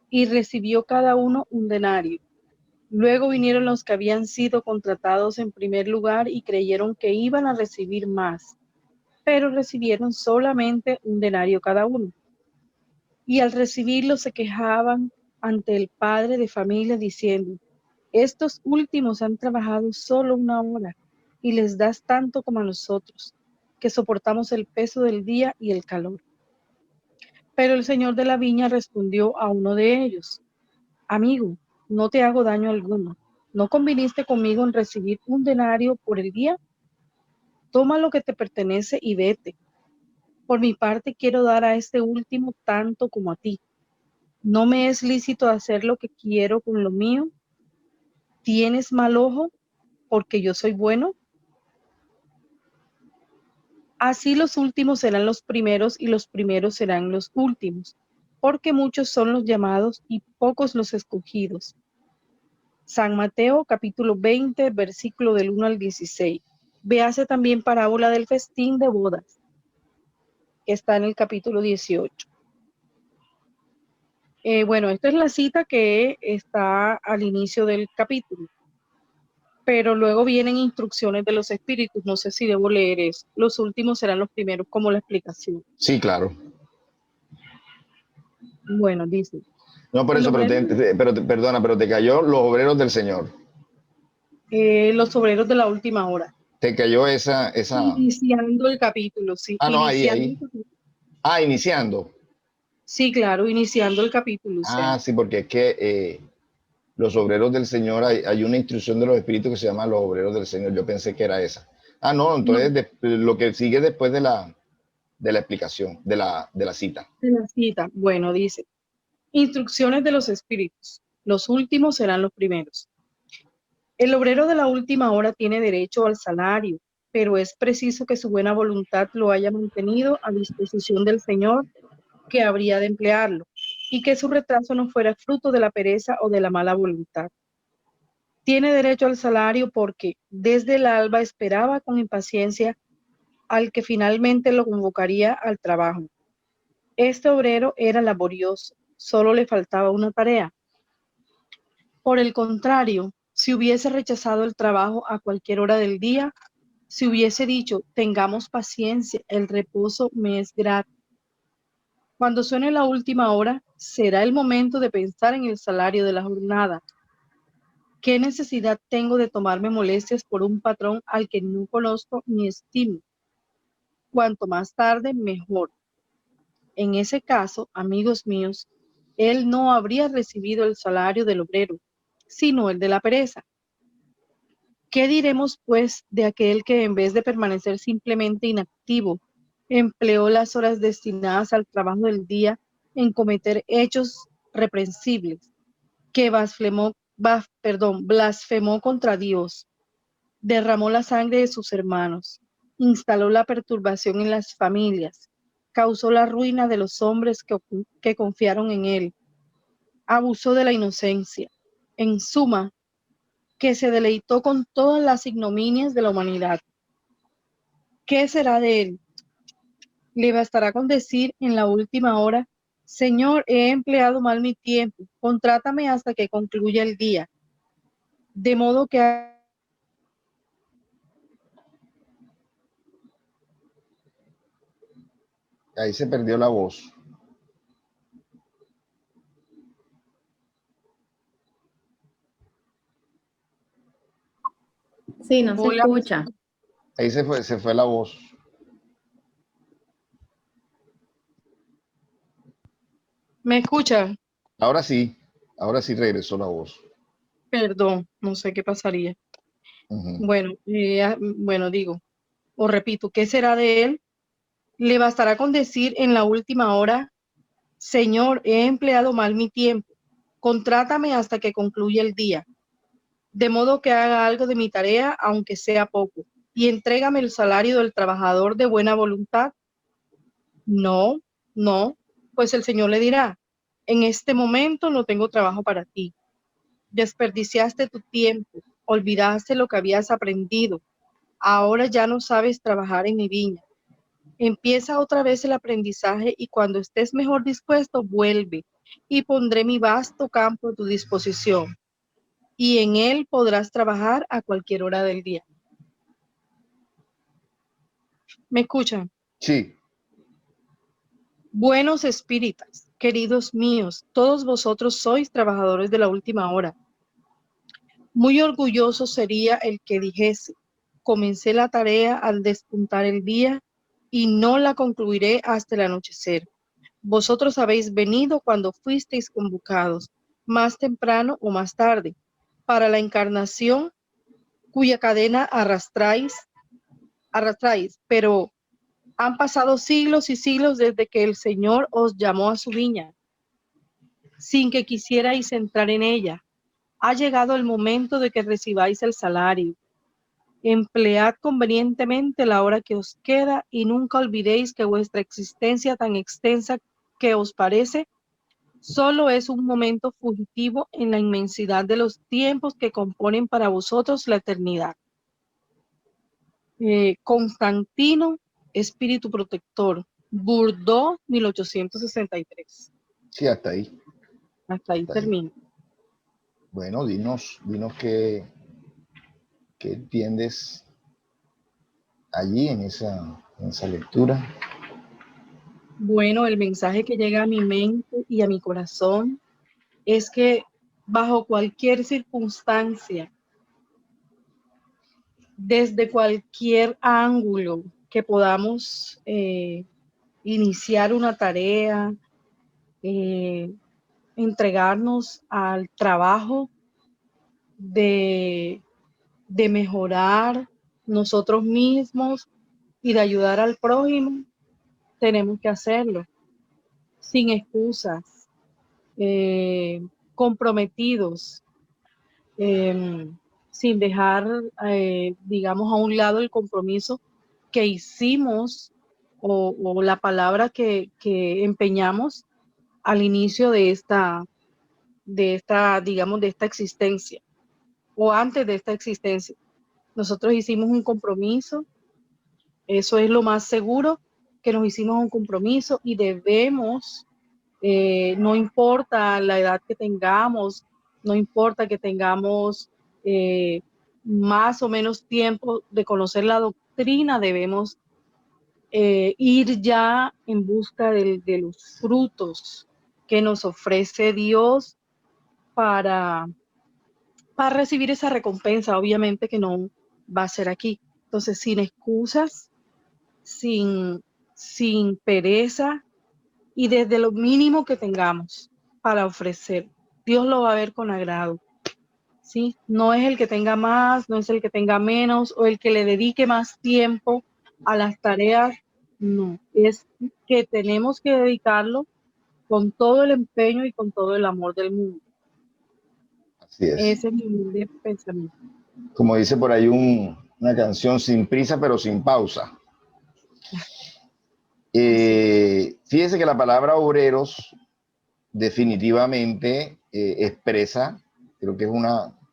y recibió cada uno un denario. Luego vinieron los que habían sido contratados en primer lugar y creyeron que iban a recibir más, pero recibieron solamente un denario cada uno. Y al recibirlo se quejaban ante el padre de familia diciendo: estos últimos han trabajado solo una hora y les das tanto como a nosotros, que soportamos el peso del día y el calor. Pero el señor de la viña respondió a uno de ellos: amigo, no te hago daño alguno. ¿No conviniste conmigo en recibir un denario por el día? Toma lo que te pertenece y vete. Por mi parte quiero dar a este último tanto como a ti. ¿No me es lícito hacer lo que quiero con lo mío? ¿Tienes mal ojo porque yo soy bueno? Así los últimos serán los primeros y los primeros serán los últimos, porque muchos son los llamados y pocos los escogidos. San Mateo capítulo 20, versículo del 1 al 16. Véase también parábola del festín de bodas, que está en el capítulo 18. Bueno, esta es la cita que está al inicio del capítulo, pero luego vienen instrucciones de los espíritus. No sé si debo leer eso. Los últimos serán los primeros, como la explicación. Sí, claro. Bueno, dice: No por el eso, obrero, perdona, pero te cayó los obreros del Señor. los obreros de la última hora. Te cayó esa. Iniciando el capítulo, sí. Ah, no, Iniciando el ahí. capítulo. Ah, iniciando. Sí, claro, iniciando el capítulo, o sea. Ah, sí, porque es que los obreros del Señor, hay una instrucción de los espíritus que se llama los obreros del Señor. Yo pensé que era esa. Ah, no, No, entonces lo que sigue después de la explicación, de la cita. de la cita. Bueno, dice: instrucciones de los espíritus. Los últimos serán los primeros. El obrero de la última hora tiene derecho al salario, pero es preciso que su buena voluntad lo haya mantenido a disposición del Señor, que habría de emplearlo, y que su retraso no fuera fruto de la pereza o de la mala voluntad. Tiene derecho al salario porque desde el alba esperaba con impaciencia al que finalmente lo convocaría al trabajo. Este obrero era laborioso, solo le faltaba una tarea. Por el contrario, si hubiese rechazado el trabajo a cualquier hora del día, si hubiese dicho: tengamos paciencia, el reposo me es grato. Cuando suene la última hora, será el momento de pensar en el salario de la jornada. ¿Qué necesidad tengo de tomarme molestias por un patrón al que no conozco ni estimo? Cuanto más tarde, mejor. En ese caso, amigos míos, él no habría recibido el salario del obrero, sino el de la pereza. ¿Qué diremos, pues, de aquel que en vez de permanecer simplemente inactivo, empleó las horas destinadas al trabajo del día en cometer hechos reprensibles, que blasfemó contra Dios, derramó la sangre de sus hermanos, instaló la perturbación en las familias, causó la ruina de los hombres que confiaron en él, abusó de la inocencia, en suma, que se deleitó con todas las ignominias de la humanidad? ¿Qué será de él? Le bastará con decir en la última hora: Señor, he empleado mal mi tiempo, contrátame hasta que concluya el día. De modo que Ahí se perdió la voz. Sí, no se hola, escucha. Ahí se fue la voz. ¿Me escucha? Ahora sí regresó la voz. Perdón, no sé qué pasaría. Ujú. Bueno, bueno, digo, o repito, ¿qué será de él? Le bastará con decir en la última hora: Señor, he empleado mal mi tiempo. Contrátame hasta que concluya el día, de modo que haga algo de mi tarea, aunque sea poco, y entrégame el salario del trabajador de buena voluntad. No, no, pues el Señor le dirá: en este momento no tengo trabajo para ti. Desperdiciaste tu tiempo, olvidaste lo que habías aprendido. Ahora ya no sabes trabajar en mi viña. Empieza otra vez el aprendizaje y cuando estés mejor dispuesto, vuelve y pondré mi vasto campo a tu disposición y en él podrás trabajar a cualquier hora del día. ¿Me escuchan? Sí, Buenos espíritas, queridos míos, todos vosotros sois trabajadores de la última hora. Muy orgulloso sería el que dijese: comencé la tarea al despuntar el día y no la concluiré hasta el anochecer. Vosotros habéis venido cuando fuisteis convocados, más temprano o más tarde, para la encarnación cuya cadena arrastráis, pero han pasado siglos y siglos desde que el Señor os llamó a su viña, sin que quisierais entrar en ella. Ha llegado el momento de que recibáis el salario. Emplead convenientemente la hora que os queda y nunca olvidéis que vuestra existencia tan extensa que os parece solo es un momento fugitivo en la inmensidad de los tiempos que componen para vosotros la eternidad. Constantino, espíritu protector, Bordeaux, 1863. sí, hasta ahí. Hasta ahí Hasta ahí. termino. Bueno, dinos qué entiendes allí en esa lectura. Bueno, el mensaje que llega a mi mente y a mi corazón es que bajo cualquier circunstancia, desde cualquier ángulo que podamos iniciar una tarea, eh, entregarnos al trabajo de, de mejorar nosotros mismos y de ayudar al prójimo, tenemos que hacerlo sin excusas, eh, comprometidos, eh, sin dejar, digamos, a un lado el compromiso que hicimos o la palabra que empeñamos al inicio digamos, de esta existencia o antes de esta existencia. Nosotros hicimos un compromiso, eso es lo más seguro, que nos hicimos un compromiso y debemos, no importa la edad que tengamos, no importa que tengamos eh, más o menos tiempo de conocer la doctrina, debemos ir ya en busca de los frutos que nos ofrece Dios para, para recibir esa recompensa. Obviamente que no va a ser aquí. Entonces, sin excusas, sin pereza y desde lo mínimo que tengamos para ofrecer, Dios lo va a ver con agrado. ¿Sí? No es el que tenga más, no es el que tenga menos o el que le dedique más tiempo a las tareas, no, es que tenemos que dedicarlo con todo el empeño y con todo el amor del mundo. Así es. Ese es mi humilde pensamiento. Como dice por ahí una canción, sin prisa pero sin pausa. Así es. Fíjese que la palabra obreros definitivamente expresa, creo que es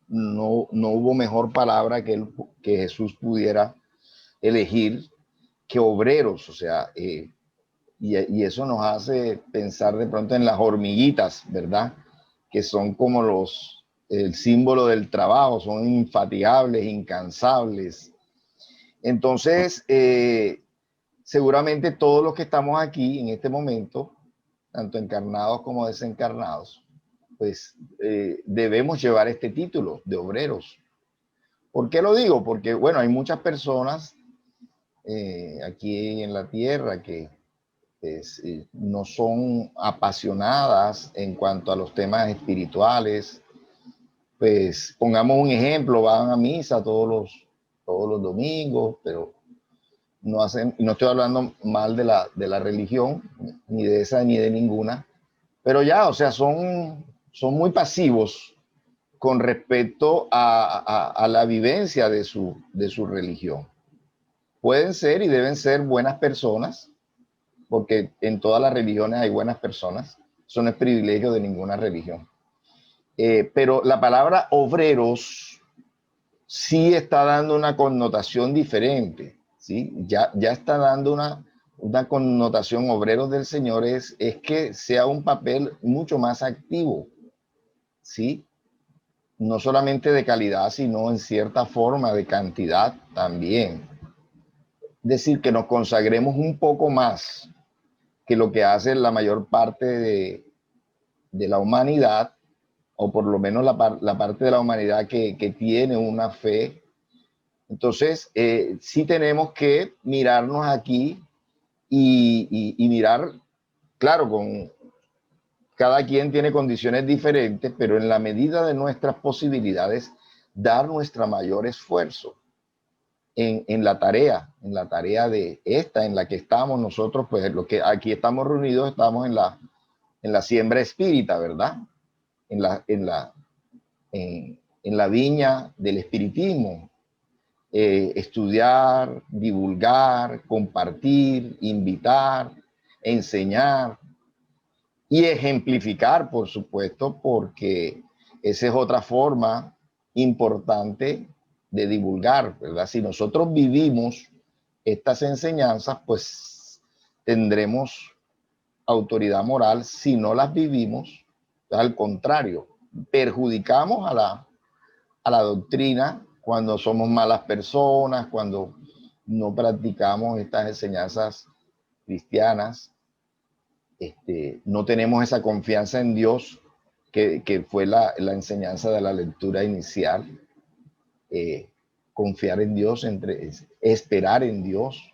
no hubo mejor palabra que Jesús pudiera elegir que obreros, o sea, y eso nos hace pensar de pronto en las hormiguitas, ¿verdad? Que son como el símbolo del trabajo, son infatigables, incansables. Entonces, seguramente todos los que estamos aquí en este momento, tanto encarnados como desencarnados, pues debemos llevar este título de obreros. ¿Por qué lo digo? Porque, bueno, hay muchas personas aquí en la tierra que no son apasionadas en cuanto a los temas espirituales. Pues pongamos un ejemplo, van a misa todos los domingos, pero no hacen, y no estoy hablando mal de la religión, ni de esa ni de ninguna, pero ya, o sea, son muy pasivos con respecto a la vivencia de su religión. Pueden ser y deben ser buenas personas, porque en todas las religiones hay buenas personas, eso no es privilegio de ninguna religión. Pero la palabra obreros sí está dando una connotación diferente, ¿sí? Ya está dando una connotación, obreros del Señor, es que sea un papel mucho más activo, ¿sí? No solamente de calidad, sino en cierta forma de cantidad también. Es decir, que nos consagremos un poco más que lo que hace la mayor parte de la humanidad, o por lo menos la parte de la humanidad que tiene una fe. Entonces, sí tenemos que mirarnos aquí y mirar, claro, cada quien tiene condiciones diferentes, pero en la medida de nuestras posibilidades, dar nuestro mayor esfuerzo en la tarea de esta, en la que estamos nosotros, pues lo que aquí estamos reunidos, estamos en la siembra espírita, ¿verdad? En la viña del espiritismo. Estudiar, divulgar, compartir, invitar, enseñar y ejemplificar, por supuesto, porque esa es otra forma importante de divulgar, ¿verdad? Si nosotros vivimos estas enseñanzas, pues tendremos autoridad moral. Si no las vivimos, al contrario, perjudicamos a la doctrina cuando somos malas personas, cuando no practicamos estas enseñanzas cristianas, no tenemos esa confianza en Dios que fue la enseñanza de la lectura inicial, confiar en Dios, esperar en Dios.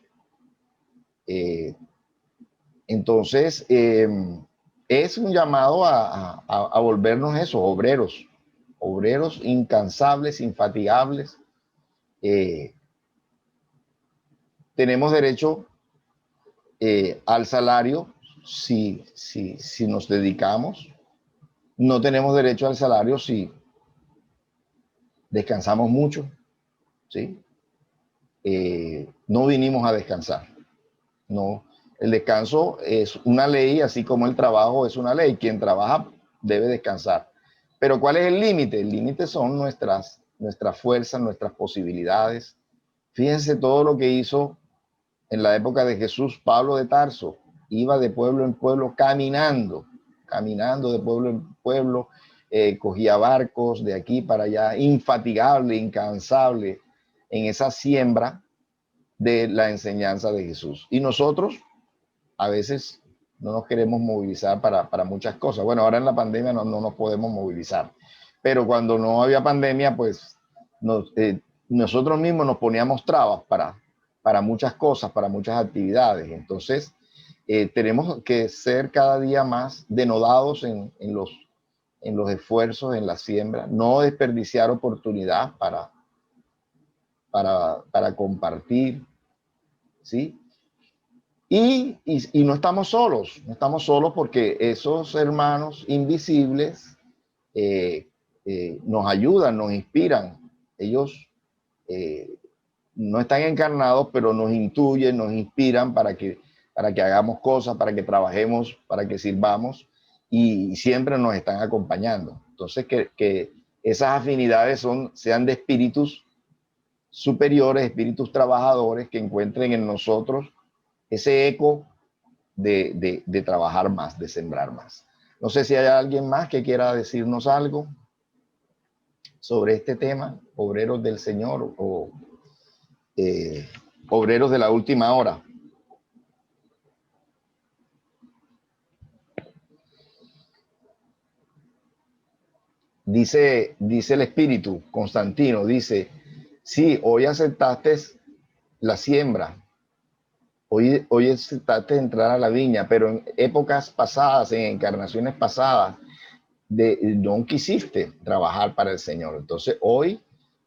Entonces, es un llamado a volvernos eso, obreros incansables, infatigables. Tenemos derecho al salario si nos dedicamos. No tenemos derecho al salario si descansamos mucho, ¿sí? No vinimos a descansar. No, el descanso es una ley, así como el trabajo es una ley. Quien trabaja debe descansar. Pero ¿cuál es el límite? El límite son nuestras fuerzas, nuestras posibilidades. Fíjense todo lo que hizo en la época de Jesús Pablo de Tarso. Iba de pueblo en pueblo caminando de pueblo en pueblo, cogía barcos de aquí para allá, infatigable, incansable en esa siembra de la enseñanza de Jesús. Y nosotros a veces no nos queremos movilizar para muchas cosas. Bueno, ahora en la pandemia no nos podemos movilizar, pero cuando no había pandemia, pues nosotros mismos nos poníamos trabas para muchas cosas, para muchas actividades. Entonces, tenemos que ser cada día más denodados en los esfuerzos, en la siembra, no desperdiciar oportunidad para compartir, ¿sí? Y no estamos solos porque esos hermanos invisibles nos ayudan, nos inspiran. Ellos no están encarnados, pero nos intuyen, nos inspiran para que hagamos cosas, para que trabajemos, para que sirvamos y siempre nos están acompañando. Entonces, que esas afinidades sean de espíritus superiores, espíritus trabajadores que encuentren en nosotros ese eco de trabajar más, de sembrar más. No sé si hay alguien más que quiera decirnos algo sobre este tema, obreros del Señor o obreros de la última hora. Dice el Espíritu, Constantino, dice, sí, hoy aceptaste la siembra, hoy es trate de entrar a la viña, pero en épocas pasadas, en encarnaciones pasadas, no quisiste trabajar para el Señor. Entonces hoy,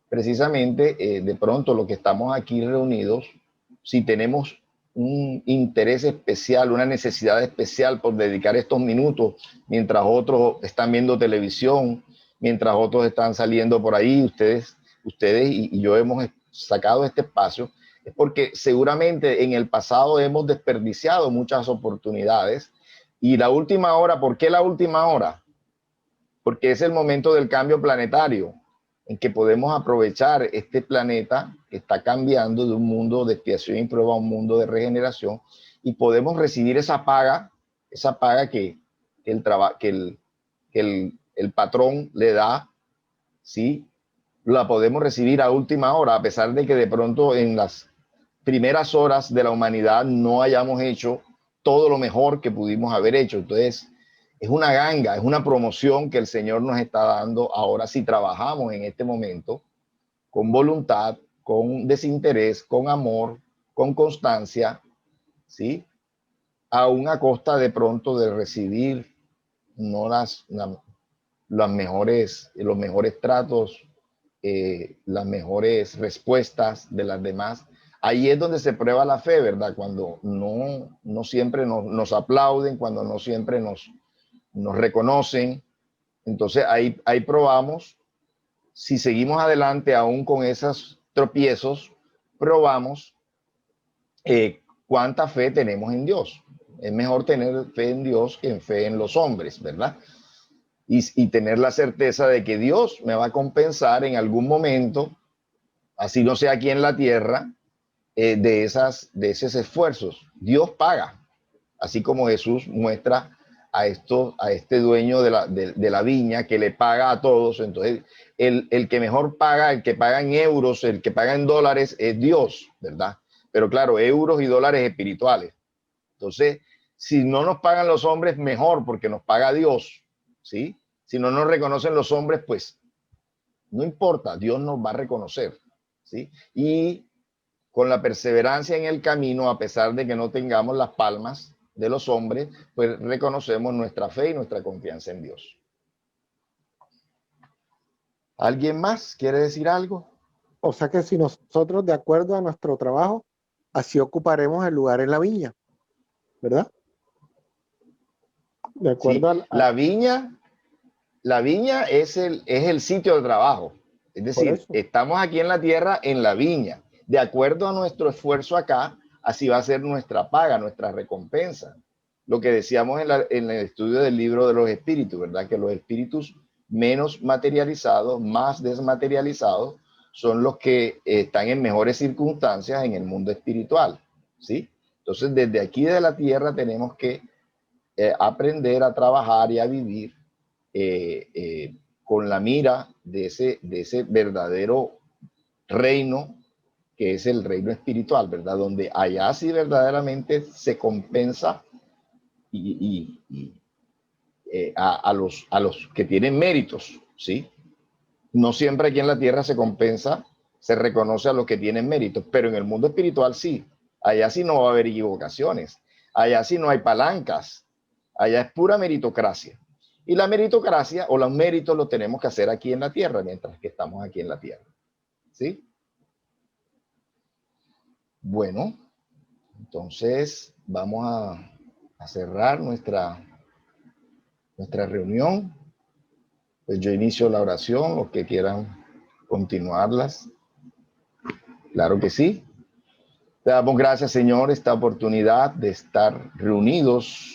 precisamente, de pronto lo que estamos aquí reunidos, si tenemos un interés especial, una necesidad especial por dedicar estos minutos, mientras otros están viendo televisión, mientras otros están saliendo por ahí, ustedes y yo hemos sacado este espacio, es porque seguramente en el pasado hemos desperdiciado muchas oportunidades. Y la última hora, ¿por qué la última hora? Porque es el momento del cambio planetario, en que podemos aprovechar este planeta que está cambiando de un mundo de expiación y prueba a un mundo de regeneración, y podemos recibir esa paga que el patrón le da, ¿sí? La podemos recibir a última hora, a pesar de que de pronto en las primeras horas de la humanidad no hayamos hecho todo lo mejor que pudimos haber hecho. Entonces, es una ganga, es una promoción que el Señor nos está dando ahora si trabajamos en este momento con voluntad, con desinterés, con amor, con constancia, ¿sí? Aún a costa de pronto de recibir no los mejores tratos, las mejores respuestas de las demás. Ahí es donde se prueba la fe, ¿verdad? Cuando no siempre nos aplauden, cuando no siempre nos reconocen. Entonces ahí probamos, si seguimos adelante aún con esos tropiezos, probamos cuánta fe tenemos en Dios. Es mejor tener fe en Dios que en fe en los hombres, ¿verdad? Y tener la certeza de que Dios me va a compensar en algún momento, así no sea aquí en la tierra, de esos esfuerzos. Dios paga, así como Jesús muestra a este dueño de la viña que le paga a todos. Entonces, el que mejor paga, el que paga en euros, el que paga en dólares es Dios, ¿verdad? Pero claro, euros y dólares espirituales. Entonces, si no nos pagan los hombres, mejor, porque nos paga Dios, ¿sí? Si no nos reconocen los hombres, pues no importa, Dios nos va a reconocer, ¿sí? Y con la perseverancia en el camino, a pesar de que no tengamos las palmas de los hombres, pues reconocemos nuestra fe y nuestra confianza en Dios. ¿Alguien más quiere decir algo? O sea que si nosotros, de acuerdo a nuestro trabajo, así ocuparemos el lugar en la viña, ¿verdad? De acuerdo Sí, la viña es el sitio de trabajo. Es decir, estamos aquí en la tierra, en la viña. De acuerdo a nuestro esfuerzo acá, así va a ser nuestra paga, nuestra recompensa. Lo que decíamos en el estudio del libro de los espíritus, ¿verdad? Que los espíritus menos materializados, más desmaterializados, son los que están en mejores circunstancias en el mundo espiritual, ¿sí? Entonces, desde aquí de la tierra tenemos que aprender a trabajar y a vivir con la mira de ese verdadero reino, que es el reino espiritual, ¿verdad? Donde allá sí verdaderamente se compensa a los que tienen méritos, ¿sí? No siempre aquí en la tierra se compensa, se reconoce a los que tienen méritos, pero en el mundo espiritual sí. Allá sí no va a haber equivocaciones, allá sí no hay palancas, allá es pura meritocracia. Y la meritocracia o los méritos los tenemos que hacer aquí en la tierra, mientras que estamos aquí en la tierra, ¿sí? Bueno, entonces vamos a cerrar nuestra reunión. Pues yo inicio la oración, los que quieran continuarlas. Claro que sí. Te damos gracias, Señor, esta oportunidad de estar reunidos